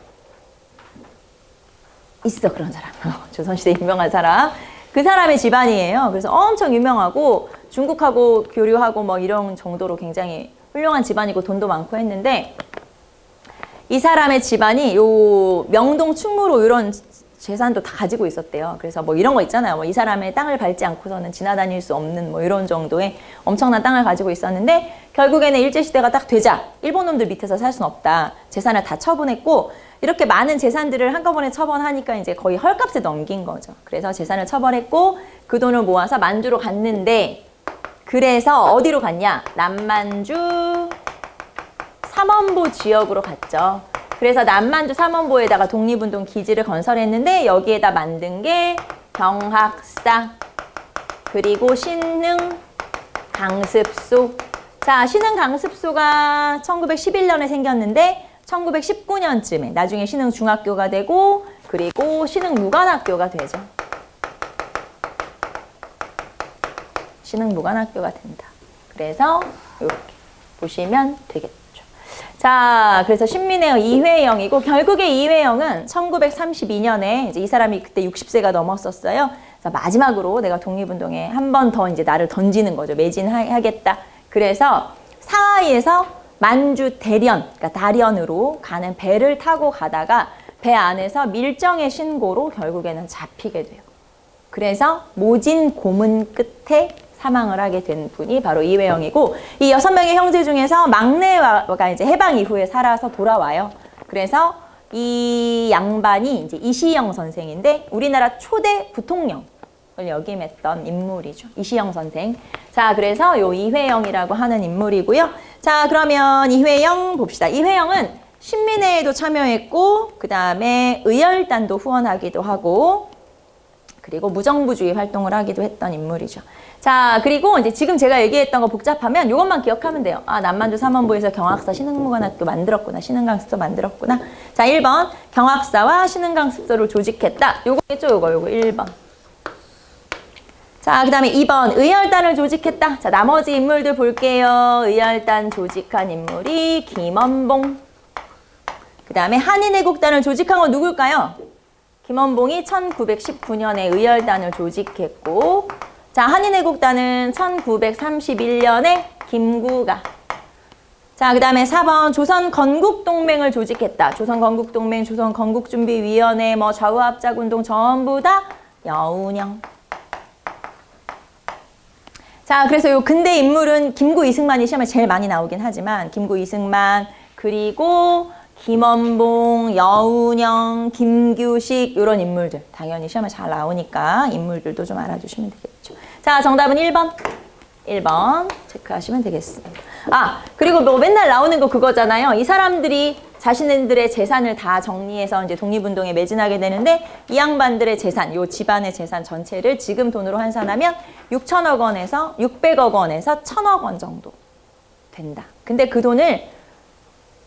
있어, 그런 사람. 조선시대 유명한 사람. 그 사람의 집안이에요. 그래서 엄청 유명하고 중국하고 교류하고 뭐 이런 정도로 굉장히 훌륭한 집안이고 돈도 많고 했는데, 이 사람의 집안이 요 명동 충무로 이런 재산도 다 가지고 있었대요. 그래서 뭐 이런 거 있잖아요. 뭐 이 사람의 땅을 밟지 않고서는 지나다닐 수 없는 뭐 이런 정도의 엄청난 땅을 가지고 있었는데, 결국에는 일제시대가 딱 되자 일본 놈들 밑에서 살 수는 없다. 재산을 다 처분했고, 이렇게 많은 재산들을 한꺼번에 처분하니까 이제 거의 헐값에 넘긴 거죠. 그래서 재산을 처벌했고 그 돈을 모아서 만주로 갔는데, 그래서 어디로 갔냐? 남만주 삼원보 지역으로 갔죠. 그래서 남만주 삼원보에다가 독립운동 기지를 건설했는데, 여기에다 만든 게 경학사, 그리고 신흥 강습소. 자, 신흥 강습소가 1911년에 생겼는데 1919년쯤에 나중에 신흥 중학교가 되고, 그리고 신흥 무관학교가 되죠. 신흥 무관학교가 된다. 그래서 이렇게 보시면 되겠죠. 자, 그래서 신민회의 이회영이고, 결국에 이회영은 1932년에 이제 이 사람이 그때 60세가 넘었었어요. 그래서 마지막으로 내가 독립운동에 한 번 더 이제 나를 던지는 거죠. 매진하겠다. 그래서 상하이에서 만주 대련, 그러니까 다련으로 가는 배를 타고 가다가 배 안에서 밀정의 신고로 결국에는 잡히게 돼요. 그래서 모진 고문 끝에 사망을 하게 된 분이 바로 이회영이고, 이 6명의 형제 중에서 막내가 이제 해방 이후에 살아서 돌아와요. 그래서 이 양반이 이제 이시영 선생인데, 우리나라 초대 부통령을 역임했던 인물이죠. 이시영 선생. 자, 그래서 요 이회영이라고 하는 인물이고요. 자, 그러면 이회영 봅시다. 이회영은 신민회에도 참여했고, 그 다음에 의열단도 후원하기도 하고, 그리고 무정부주의 활동을 하기도 했던 인물이죠. 자, 그리고 이제 지금 제가 얘기했던 거 복잡하면 이것만 기억하면 돼요. 아, 남만주 삼원보에서 경학사 신흥무관학교 만들었구나. 신흥강습소 만들었구나. 자, 1번 경학사와 신흥강습소를 조직했다. 요거겠죠, 요거 1번. 자, 그 다음에 2번 의열단을 조직했다. 자, 나머지 인물들 볼게요. 의열단 조직한 인물이 김원봉. 그 다음에 한인애국단을 조직한 건 누굴까요? 김원봉이 1919년에 의열단을 조직했고, 자, 한인애국단은 1931년에 김구가 자, 그 다음에 4번 조선 건국동맹을 조직했다. 조선 건국동맹, 조선 건국준비위원회, 뭐 좌우합작운동 전부 다 여운형. 자, 그래서 요 근대 인물은 김구 이승만이 시험에 제일 많이 나오긴 하지만 김구 이승만 그리고 김원봉, 여운형, 김규식 이런 인물들 당연히 시험에 잘 나오니까 인물들도 좀 알아두시면 되겠죠. 자, 정답은 1번. 1번 체크하시면 되겠습니다. 아, 그리고 뭐 맨날 나오는 거 그거잖아요. 이 사람들이 자신들의 재산을 다 정리해서 이제 독립운동에 매진하게 되는데 이 양반들의 재산, 요 집안의 재산 전체를 지금 돈으로 환산하면 6천억 원에서 600억 원에서 1000억 원 정도 된다. 근데 그 돈을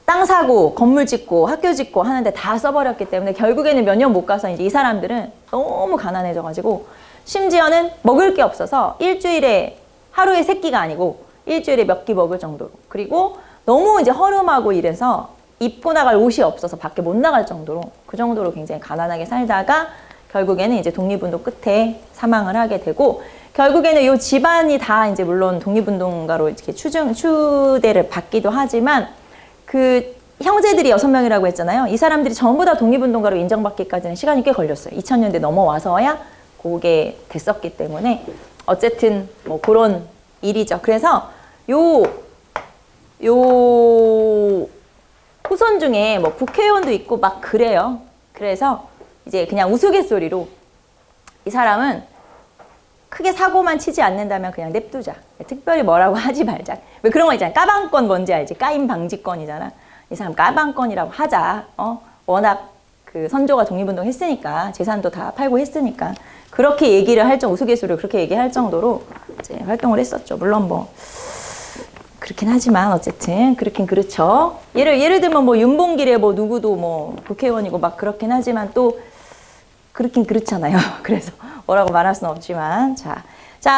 땅 사고 건물 짓고 학교 짓고 하는데 다 써버렸기 때문에 결국에는 몇 년 못 가서 이제 이 사람들은 너무 가난해져가지고 심지어는 먹을 게 없어서 일주일에 하루에 3끼가 아니고 일주일에 몇 끼 먹을 정도로 그리고 너무 이제 허름하고 이래서 입고 나갈 옷이 없어서 밖에 못 나갈 정도로 그 정도로 굉장히 가난하게 살다가 결국에는 이제 독립운동 끝에 사망을 하게 되고 결국에는 이 집안이 다 이제 물론 독립운동가로 이렇게 추대를 받기도 하지만 그 형제들이 6명이라고 했잖아요. 이 사람들이 전부 다 독립운동가로 인정받기까지는 시간이 꽤 걸렸어요. 2000년대 넘어와서야 그게 됐었기 때문에 어쨌든 뭐 그런 일이죠. 그래서 요 후손 중에 뭐 국회의원도 있고 막 그래요. 그래서 이제 그냥 우스갯소리로 이 사람은 크게 사고만 치지 않는다면 그냥 냅두자. 특별히 뭐라고 하지 말자. 왜 그런 거 있잖아. 까방권 뭔지 알지? 까임 방지권이잖아. 이 사람 까방권이라고 하자. 워낙 그 선조가 독립운동 했으니까 재산도 다 팔고 했으니까 그렇게 얘기를 할 정도 우스갯소리로 그렇게 얘기할 정도로 이제 활동을 했었죠. 물론 뭐 그렇긴 하지만 어쨌든 그렇긴 그렇죠. 예를 들면 뭐 윤봉길에 뭐 누구도 뭐 국회의원이고 막 그렇긴 하지만 또 그렇긴 그렇잖아요. 그래서 뭐라고 말할 수는 없지만 자,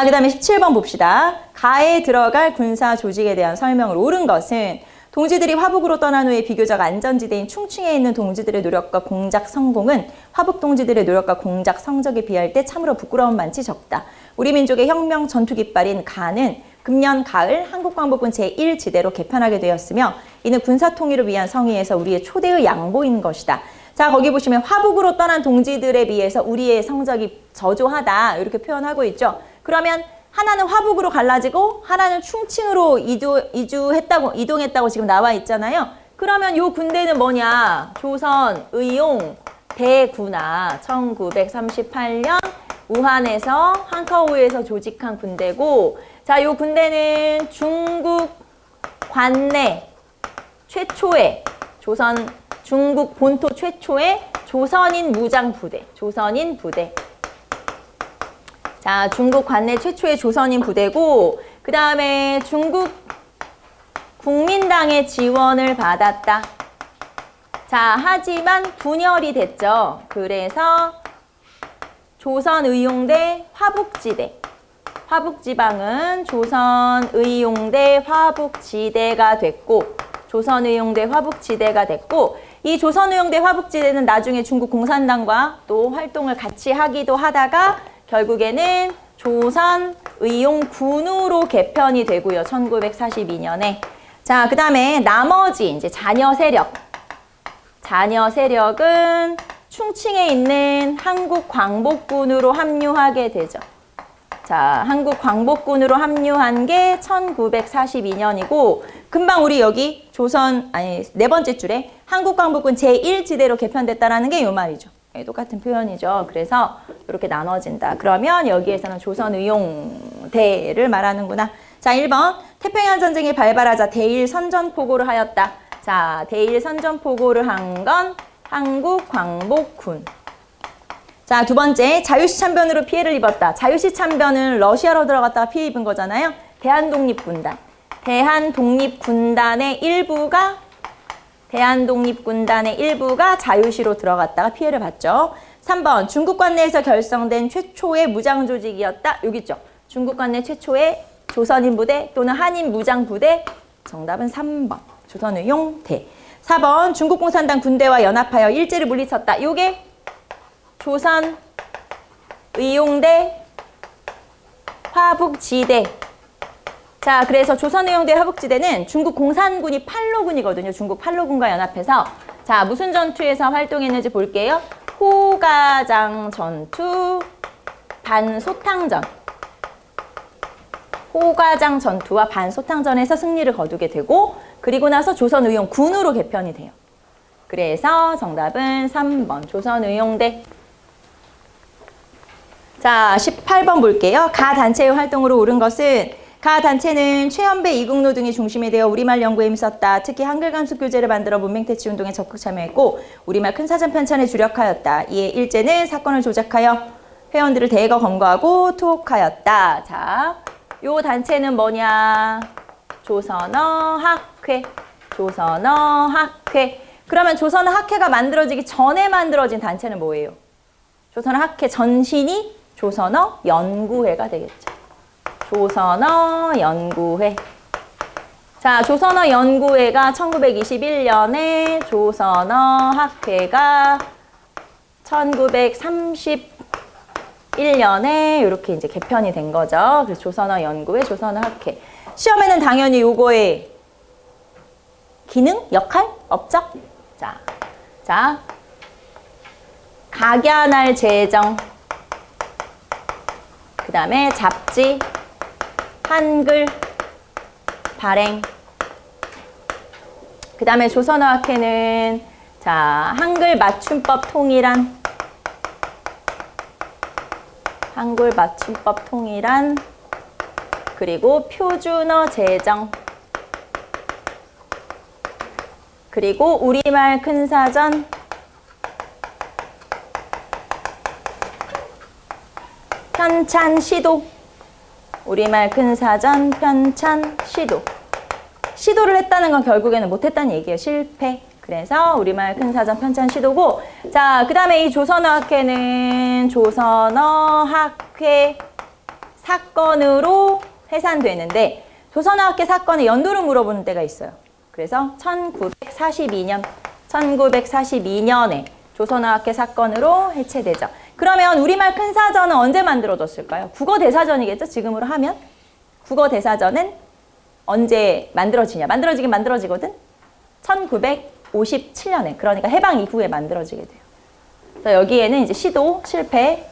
그다음에 17번 봅시다. 가에 들어갈 군사 조직에 대한 설명을 옳은 것은 동지들이 화북으로 떠난 후에 비교적 안전지대인 충칭에 있는 동지들의 노력과 공작 성공은 화북 동지들의 노력과 공작 성적에 비할 때 참으로 부끄러운 많지 적다. 우리 민족의 혁명 전투 깃발인 가는 금년 가을 한국광복군 제1지대로 개편하게 되었으며 이는 군사통일을 위한 성의에서 우리의 초대의 양보인 것이다. 자, 거기 보시면 화북으로 떠난 동지들에 비해서 우리의 성적이 저조하다 이렇게 표현하고 있죠. 그러면 하나는 화북으로 갈라지고 하나는 충칭으로 이동했다고 지금 나와 있잖아요. 그러면 요 군대는 뭐냐? 조선 의용 대군아 1938년 우한에서 한커우에서 조직한 군대고 자, 요 군대는 중국 관내 최초의 중국 본토 최초의 조선인 무장부대, 조선인 부대. 자, 중국 관내 최초의 조선인 부대고 그 다음에 중국 국민당의 지원을 받았다. 자, 하지만 분열이 됐죠. 그래서 조선의용대 화북지대. 화북지방은 조선의용대 화북지대가 됐고 조선의용대 화북지대가 됐고 이 조선의용대 화북지대는 나중에 중국 공산당과 또 활동을 같이 하기도 하다가 결국에는 조선의용군으로 개편이 되고요. 1942년에. 자, 그 다음에 나머지 이제 자녀 세력은 충칭에 있는 한국광복군으로 합류하게 되죠. 자, 한국광복군으로 합류한 게 1942년이고 금방 우리 여기 네 번째 줄에 한국광복군 제1지대로 개편됐다라는 게 요 말이죠. 똑같은 표현이죠. 그래서 이렇게 나눠진다. 그러면 여기에서는 조선의용대를 말하는구나. 자, 1번 태평양 전쟁이 발발하자 대일 선전포고를 하였다. 자, 대일 선전포고를 한 건 한국광복군. 자, 두 번째 자유시 참변으로 피해를 입었다. 자유시 참변은 러시아로 들어갔다가 피해 입은 거잖아요. 대한독립군단. 대한독립군단의 일부가 자유시로 들어갔다가 피해를 봤죠. 3번 중국 관내에서 결성된 최초의 무장조직이었다. 여기 있죠. 중국 관내 최초의 조선인 부대 또는 한인 무장부대. 정답은 3번 조선의용대. 4번 중국 공산당 군대와 연합하여 일제를 물리쳤다. 요게 조선의용대 화북지대 자, 그래서 조선의용대 화북지대는 중국 공산군이 팔로군이거든요. 중국 팔로군과 연합해서. 자, 무슨 전투에서 활동했는지 볼게요. 호가장 전투, 반소탕전. 호가장 전투와 반소탕전에서 승리를 거두게 되고, 그리고 나서 조선의용 군으로 개편이 돼요. 그래서 정답은 3번 조선의용대. 자, 18번 볼게요. 가 단체의 활동으로 옳은 것은 가 단체는 최연배, 이국노 등이 중심이 되어 우리말 연구에 힘썼다. 특히 한글 감수 교재를 만들어 문맹태치 운동에 적극 참여했고 우리말 큰 사전 편찬에 주력하였다. 이에 일제는 사건을 조작하여 회원들을 대거 검거하고 투옥하였다. 자, 요 단체는 뭐냐? 조선어학회. 조선어학회. 그러면 조선어학회가 만들어지기 전에 만들어진 단체는 뭐예요? 조선어학회 전신이 조선어연구회가 되겠죠. 조선어연구회. 자, 조선어연구회가 1921년에 조선어학회가 1931년에 이렇게 이제 개편이 된 거죠. 그래서 조선어연구회, 조선어학회. 시험에는 당연히 요거의 기능, 역할, 업적. 자, 각야날 제정. 그 다음에 잡지, 한글, 발행. 그 다음에 조선어학회는 자, 한글 맞춤법 통일안. 한글 맞춤법 통일안. 그리고 표준어 제정. 그리고 우리말 큰사전. 편찬 시도. 우리말 큰사전 편찬 시도. 시도를 했다는 건 결국에는 못했다는 얘기예요. 실패. 그래서 우리말 큰사전 편찬 시도고. 자, 그 다음에 이 조선어학회는 조선어학회 사건으로 해산되는데 조선어학회 사건의 연도를 물어보는 때가 있어요. 그래서 1942년에 조선어학회 사건으로 해체되죠. 그러면 우리말 큰사전은 언제 만들어졌을까요? 국어대사전이겠죠? 지금으로 하면. 국어대사전은 언제 만들어지냐? 만들어지긴 만들어지거든? 1957년에. 그러니까 해방 이후에 만들어지게 돼요. 그래서 여기에는 이제 시도, 실패.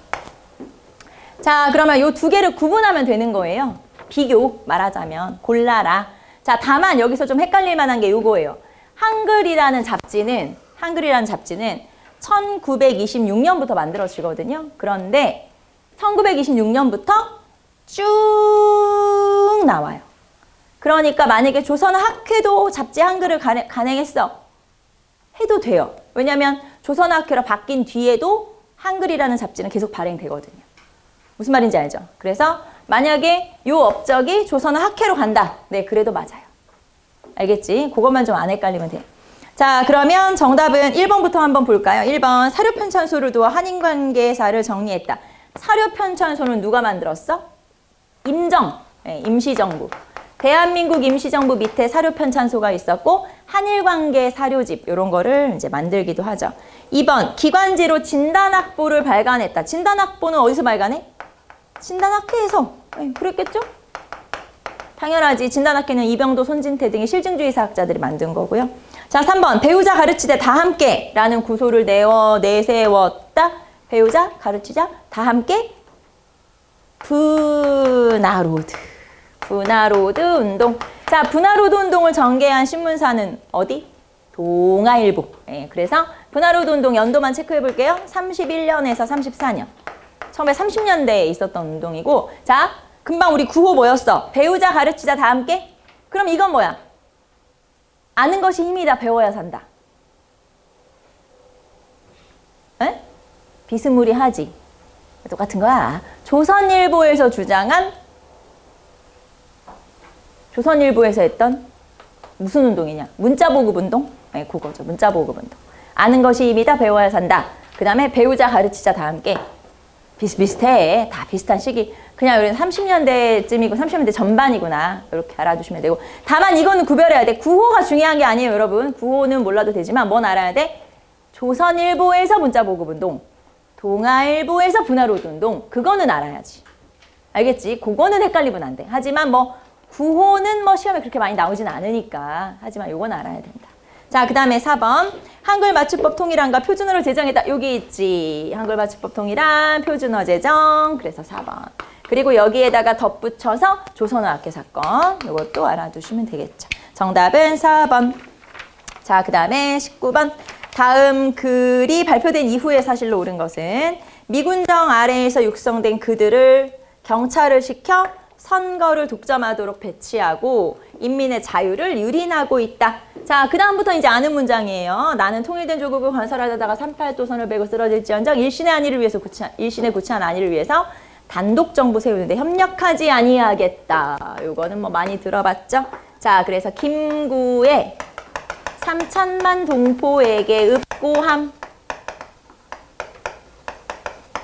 자, 그러면 이 두 개를 구분하면 되는 거예요. 비교 말하자면. 골라라. 자, 다만 여기서 좀 헷갈릴 만한 게 요거예요. 한글이라는 잡지는 1926년부터 만들어지거든요. 그런데 1926년부터 쭉 나와요. 그러니까 만약에 조선어학회도 잡지 한글을 간행했어. 해도 돼요. 왜냐하면 조선어학회로 바뀐 뒤에도 한글이라는 잡지는 계속 발행되거든요. 무슨 말인지 알죠? 그래서 만약에 요 업적이 조선어학회로 간다. 네, 그래도 맞아요. 알겠지? 그것만 좀 안 헷갈리면 돼. 자, 그러면 정답은 1번부터 한번 볼까요? 1번 사료편찬소를 두어 한인관계사를 정리했다. 사료편찬소는 누가 만들었어? 네, 임시정부. 대한민국 임시정부 밑에 사료편찬소가 있었고 한일관계 사료집 이런 거를 이제 만들기도 하죠. 2번 기관지로 진단학보를 발간했다. 진단학보는 어디서 발간해? 진단학회에서. 네, 그랬겠죠? 당연하지. 진단학회는 이병도, 손진태 등의 실증주의 사학자들이 만든 거고요. 자, 3번 배우자 가르치되 다 함께 라는 구소를 내세웠다. 배우자 가르치자 다 함께 분하로드 운동. 자, 분하로드 운동을 전개한 신문사는 어디? 동아일보. 네, 그래서 분하로드 운동 연도만 체크해 볼게요. 31년에서 34년. 1930년대에 있었던 운동이고. 자, 금방 우리 구호 뭐였어? 배우자 가르치자 다 함께? 그럼 이건 뭐야? 아는 것이 힘이다. 배워야 산다. 에? 비스무리하지. 똑같은 거야. 조선일보에서 주장한 조선일보에서 했던 무슨 운동이냐? 문자보급운동? 네, 그거죠. 문자보급운동. 아는 것이 힘이다. 배워야 산다. 그 다음에 배우자 가르치자 다 함께. 비슷비슷해. 다 비슷한 시기. 그냥 우리는 30년대쯤이고 30년대 전반이구나. 이렇게 알아두시면 되고. 다만 이거는 구별해야 돼. 구호가 중요한 게 아니에요, 여러분. 구호는 몰라도 되지만 뭔 알아야 돼? 조선일보에서 문자보급운동. 동아일보에서 분하로드 운동. 그거는 알아야지. 알겠지? 그거는 헷갈리면 안 돼. 하지만 뭐 구호는 뭐 시험에 그렇게 많이 나오진 않으니까. 하지만 요건 알아야 된다. 자, 그 다음에 4번. 한글 맞춤법 통일안과 표준어를 제정했다. 여기 있지. 한글 맞춤법 통일안, 표준어 제정. 그래서 4번. 그리고 여기에다가 덧붙여서 조선어 학계 사건. 요것도 알아두시면 되겠죠. 정답은 4번. 자, 그 다음에 19번. 다음 글이 발표된 이후에 사실로 옳은 것은 미군정 아래에서 육성된 그들을 경찰을 시켜 선거를 독점하도록 배치하고 인민의 자유를 유린하고 있다. 자, 그 다음부터 이제 아는 문장이에요. 나는 통일된 조국을 건설하려다가 38도선을 베고 쓰러질지언정 일신의 구체한 안위를 위해서 단독 정부 세우는데 협력하지 아니하겠다. 요거는 뭐 많이 들어봤죠? 자, 그래서 김구의 3천만 동포에게 읍고함.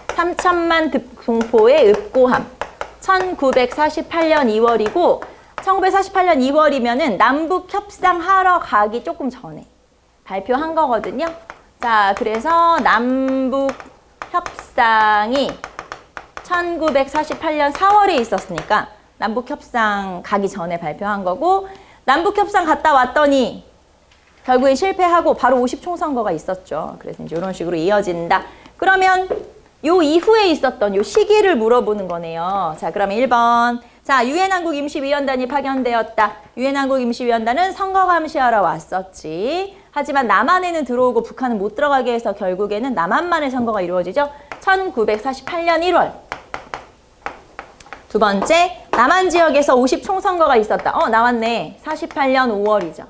3천만 동포의 읍고함. 1948년 2월이고 1948년 2월이면은 남북 협상하러 가기 조금 전에 발표한 거거든요. 자, 그래서 남북 협상이 1948년 4월에 있었으니까 남북 협상 가기 전에 발표한 거고 남북 협상 갔다 왔더니 결국엔 실패하고 바로 50총선거가 있었죠. 그래서 이제 이런 식으로 이어진다. 그러면 요 이후에 있었던 요 시기를 물어보는 거네요. 자, 그러면 1번. 자, 유엔 한국 임시위원단이 파견되었다. 유엔 한국 임시위원단은 선거 감시하러 왔었지. 하지만 남한에는 들어오고 북한은 못 들어가게 해서 결국에는 남한만의 선거가 이루어지죠. 1948년 1월. 두 번째, 남한 지역에서 50총선거가 있었다. 나왔네. 48년 5월이죠.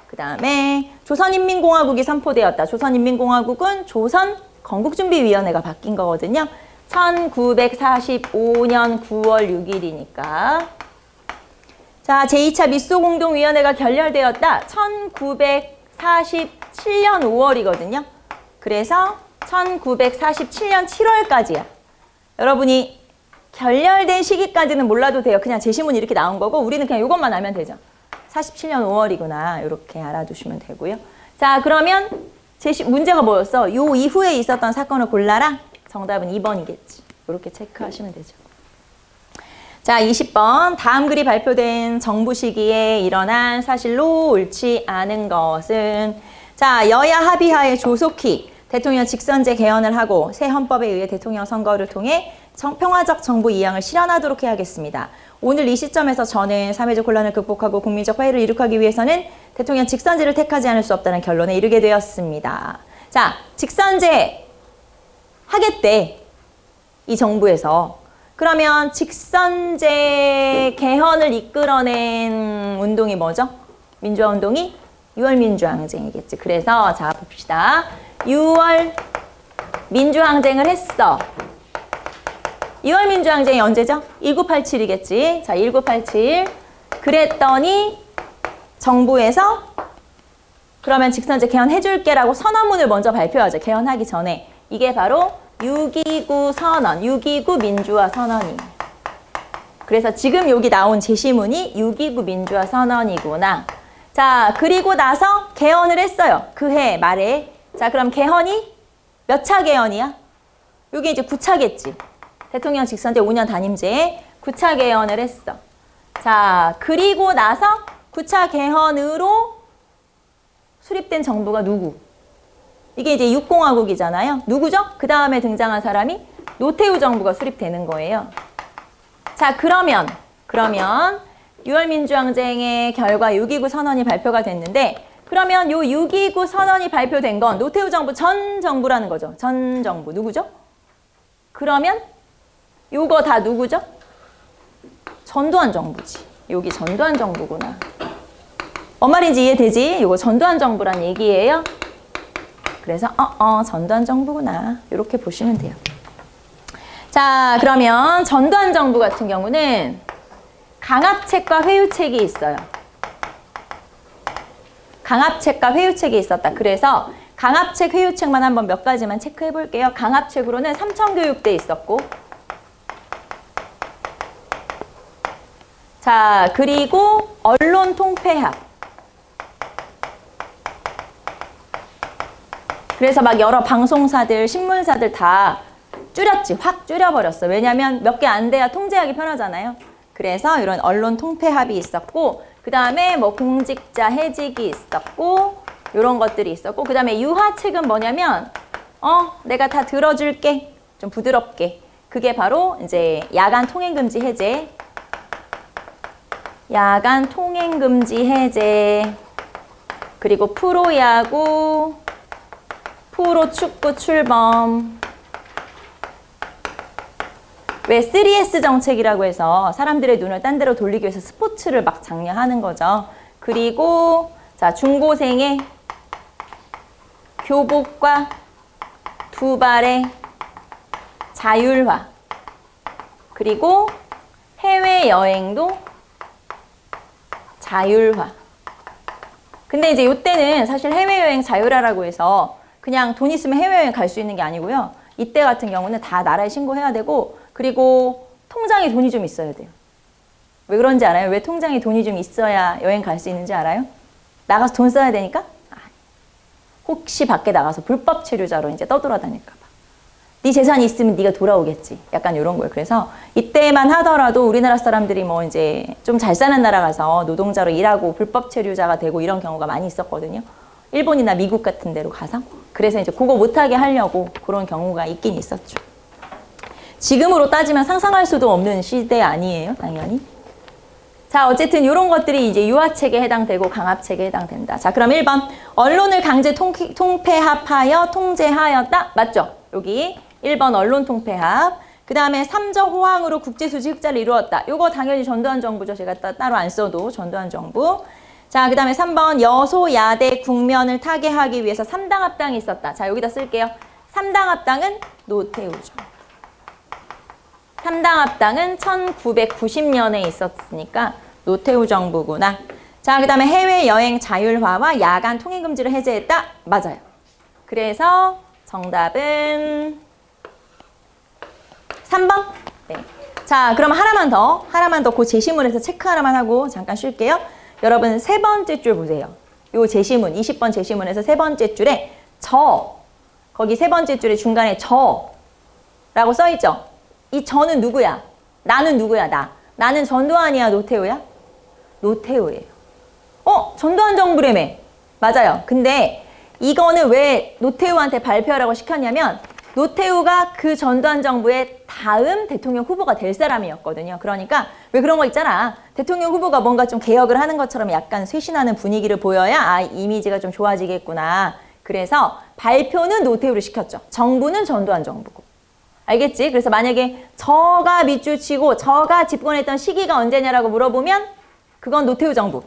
그 다음에 조선인민공화국이 선포되었다. 조선인민공화국은 조선 건국준비위원회가 바뀐 거거든요. 1945년 9월 6일이니까. 자, 제2차 미소공동위원회가 결렬되었다. 1947년 5월이거든요. 그래서 1947년 7월까지야. 여러분이 결렬된 시기까지는 몰라도 돼요. 그냥 제시문이 이렇게 나온 거고 우리는 그냥 이것만 알면 되죠. 47년 5월이구나. 이렇게 알아두시면 되고요. 자, 그러면 문제가 뭐였어? 요 이후에 있었던 사건을 골라라. 정답은 2번이겠지. 이렇게 체크하시면 되죠. 자, 20번. 다음 글이 발표된 정부 시기에 일어난 사실로 옳지 않은 것은 자, 여야 합의하에 조속히 대통령 직선제 개헌을 하고 새 헌법에 의해 대통령 선거를 통해 평화적 정부 이양을 실현하도록 해야겠습니다. 오늘 이 시점에서 저는 사회적 혼란을 극복하고 국민적 화해를 이룩하기 위해서는 대통령 직선제를 택하지 않을 수 없다는 결론에 이르게 되었습니다. 자, 직선제 하겠대. 이 정부에서. 그러면 직선제 개헌을 이끌어낸 운동이 뭐죠? 민주화 운동이 6월 민주항쟁이겠지. 그래서 자, 봅시다. 6월 민주항쟁을 했어. 6월 민주항쟁이 언제죠? 1987이겠지. 자, 1987. 그랬더니 정부에서 그러면 직선제 개헌해줄게라고 선언문을 먼저 발표하죠. 개헌하기 전에. 이게 바로 6.29 선언, 6.29 민주화 선언이에요. 그래서 지금 여기 나온 제시문이 6.29 민주화 선언이구나. 자, 그리고 나서 개헌을 했어요. 그 해 말에. 자, 그럼 개헌이 몇 차 개헌이야? 이게 이제 9차겠지. 대통령 직선제 5년 단임제 9차 개헌을 했어. 자, 그리고 나서 9차 개헌으로 수립된 정부가 누구? 이게 이제 육공화국이잖아요. 누구죠? 그 다음에 등장한 사람이 노태우 정부가 수립되는 거예요. 자, 그러면 6월 민주항쟁의 결과 6.29 선언이 발표가 됐는데 그러면 요 6.29 선언이 발표된 건 노태우 정부 전 정부라는 거죠. 전 정부. 누구죠? 그러면 요거 다 누구죠? 전두환 정부지. 여기 전두환 정부구나. 뭔 말인지 이해되지? 요거 전두환 정부란 얘기예요. 그래서 전두환 정부구나. 이렇게 보시면 돼요. 자, 그러면 전두환 정부 같은 경우는 강압책과 회유책이 있어요. 강압책과 회유책이 있었다. 그래서 강압책, 회유책만 한번 몇 가지만 체크해 볼게요. 강압책으로는 삼천교육대 있었고 자, 그리고 언론 통폐합. 그래서 막 여러 방송사들, 신문사들 다 줄였지. 확 줄여버렸어. 왜냐면 몇 개 안 돼야 통제하기 편하잖아요. 그래서 이런 언론 통폐합이 있었고, 그 다음에 뭐 공직자 해직이 있었고, 이런 것들이 있었고, 그 다음에 유화책은 뭐냐면, 내가 다 들어줄게. 좀 부드럽게. 그게 바로 이제 야간 통행금지 해제. 야간 통행금지 해제. 그리고 프로야구, 프로축구 출범. 왜 3S 정책이라고 해서 사람들의 눈을 딴 데로 돌리기 위해서 스포츠를 막 장려하는 거죠. 그리고 자, 중고생의 교복과 두발의 자율화. 그리고 해외여행도 자율화. 근데 이제 이때는 사실 해외여행 자율화라고 해서 그냥 돈 있으면 해외여행 갈 수 있는 게 아니고요. 이때 같은 경우는 다 나라에 신고해야 되고, 그리고 통장에 돈이 좀 있어야 돼요. 왜 그런지 알아요? 왜 통장에 돈이 좀 있어야 여행 갈 수 있는지 알아요? 나가서 돈 써야 되니까? 혹시 밖에 나가서 불법 체류자로 이제 떠돌아다닐까 봐. 네 재산이 있으면 네가 돌아오겠지. 약간 이런 거예요. 그래서 이때만 하더라도 우리나라 사람들이 뭐 이제 좀 잘 사는 나라 가서 노동자로 일하고 불법 체류자가 되고 이런 경우가 많이 있었거든요. 일본이나 미국 같은 데로 가서. 그래서 이제 그거 못하게 하려고 그런 경우가 있긴 있었죠. 지금으로 따지면 상상할 수도 없는 시대 아니에요, 당연히. 자, 어쨌든 이런 것들이 이제 유화책에 해당되고 강압책에 해당된다. 자, 그럼 1번. 언론을 강제 통폐합하여 통제하였다. 맞죠? 여기 1번 언론 통폐합. 그 다음에 3저 호황으로 국제수지 흑자를 이루었다. 요거 당연히 전두환 정부죠. 제가 따로 안 써도 전두환 정부. 자, 그 다음에 3번 여소야대 국면을 타개하기 위해서 3당 합당이 있었다. 자, 여기다 쓸게요. 3당 합당은 노태우죠. 3당 합당은 1990년에 있었으니까 노태우 정부구나. 자, 그 다음에 해외여행 자율화와 야간 통행금지를 해제했다. 맞아요. 그래서 정답은 3번. 네. 자, 그럼 하나만 더 그 제시문에서 체크 하나만 하고 잠깐 쉴게요. 여러분 세 번째 줄 보세요. 요 제시문, 20번 제시문에서 세 번째 줄에 거기 세 번째 줄에 중간에 라고 써있죠. 이 저는 누구야? 나는 누구야? 나는 전두환이야? 노태우야? 노태우예요. 전두환 정부라며. 맞아요. 근데 이거는 왜 노태우한테 발표하라고 시켰냐면 노태우가 그 전두환 정부의 다음 대통령 후보가 될 사람이었거든요. 그러니까 왜 그런 거 있잖아. 대통령 후보가 뭔가 좀 개혁을 하는 것처럼 약간 쇄신하는 분위기를 보여야 이미지가 좀 좋아지겠구나. 그래서 발표는 노태우를 시켰죠. 정부는 전두환 정부고. 알겠지? 그래서 만약에 저가 밑줄 치고 저가 집권했던 시기가 언제냐라고 물어보면 그건 노태우 정부.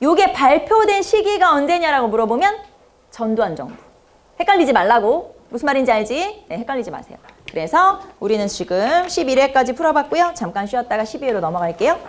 요게 발표된 시기가 언제냐라고 물어보면 전두환 정부. 헷갈리지 말라고. 무슨 말인지 알지? 네, 헷갈리지 마세요. 그래서 우리는 지금 11회까지 풀어봤고요. 잠깐 쉬었다가 12회로 넘어갈게요.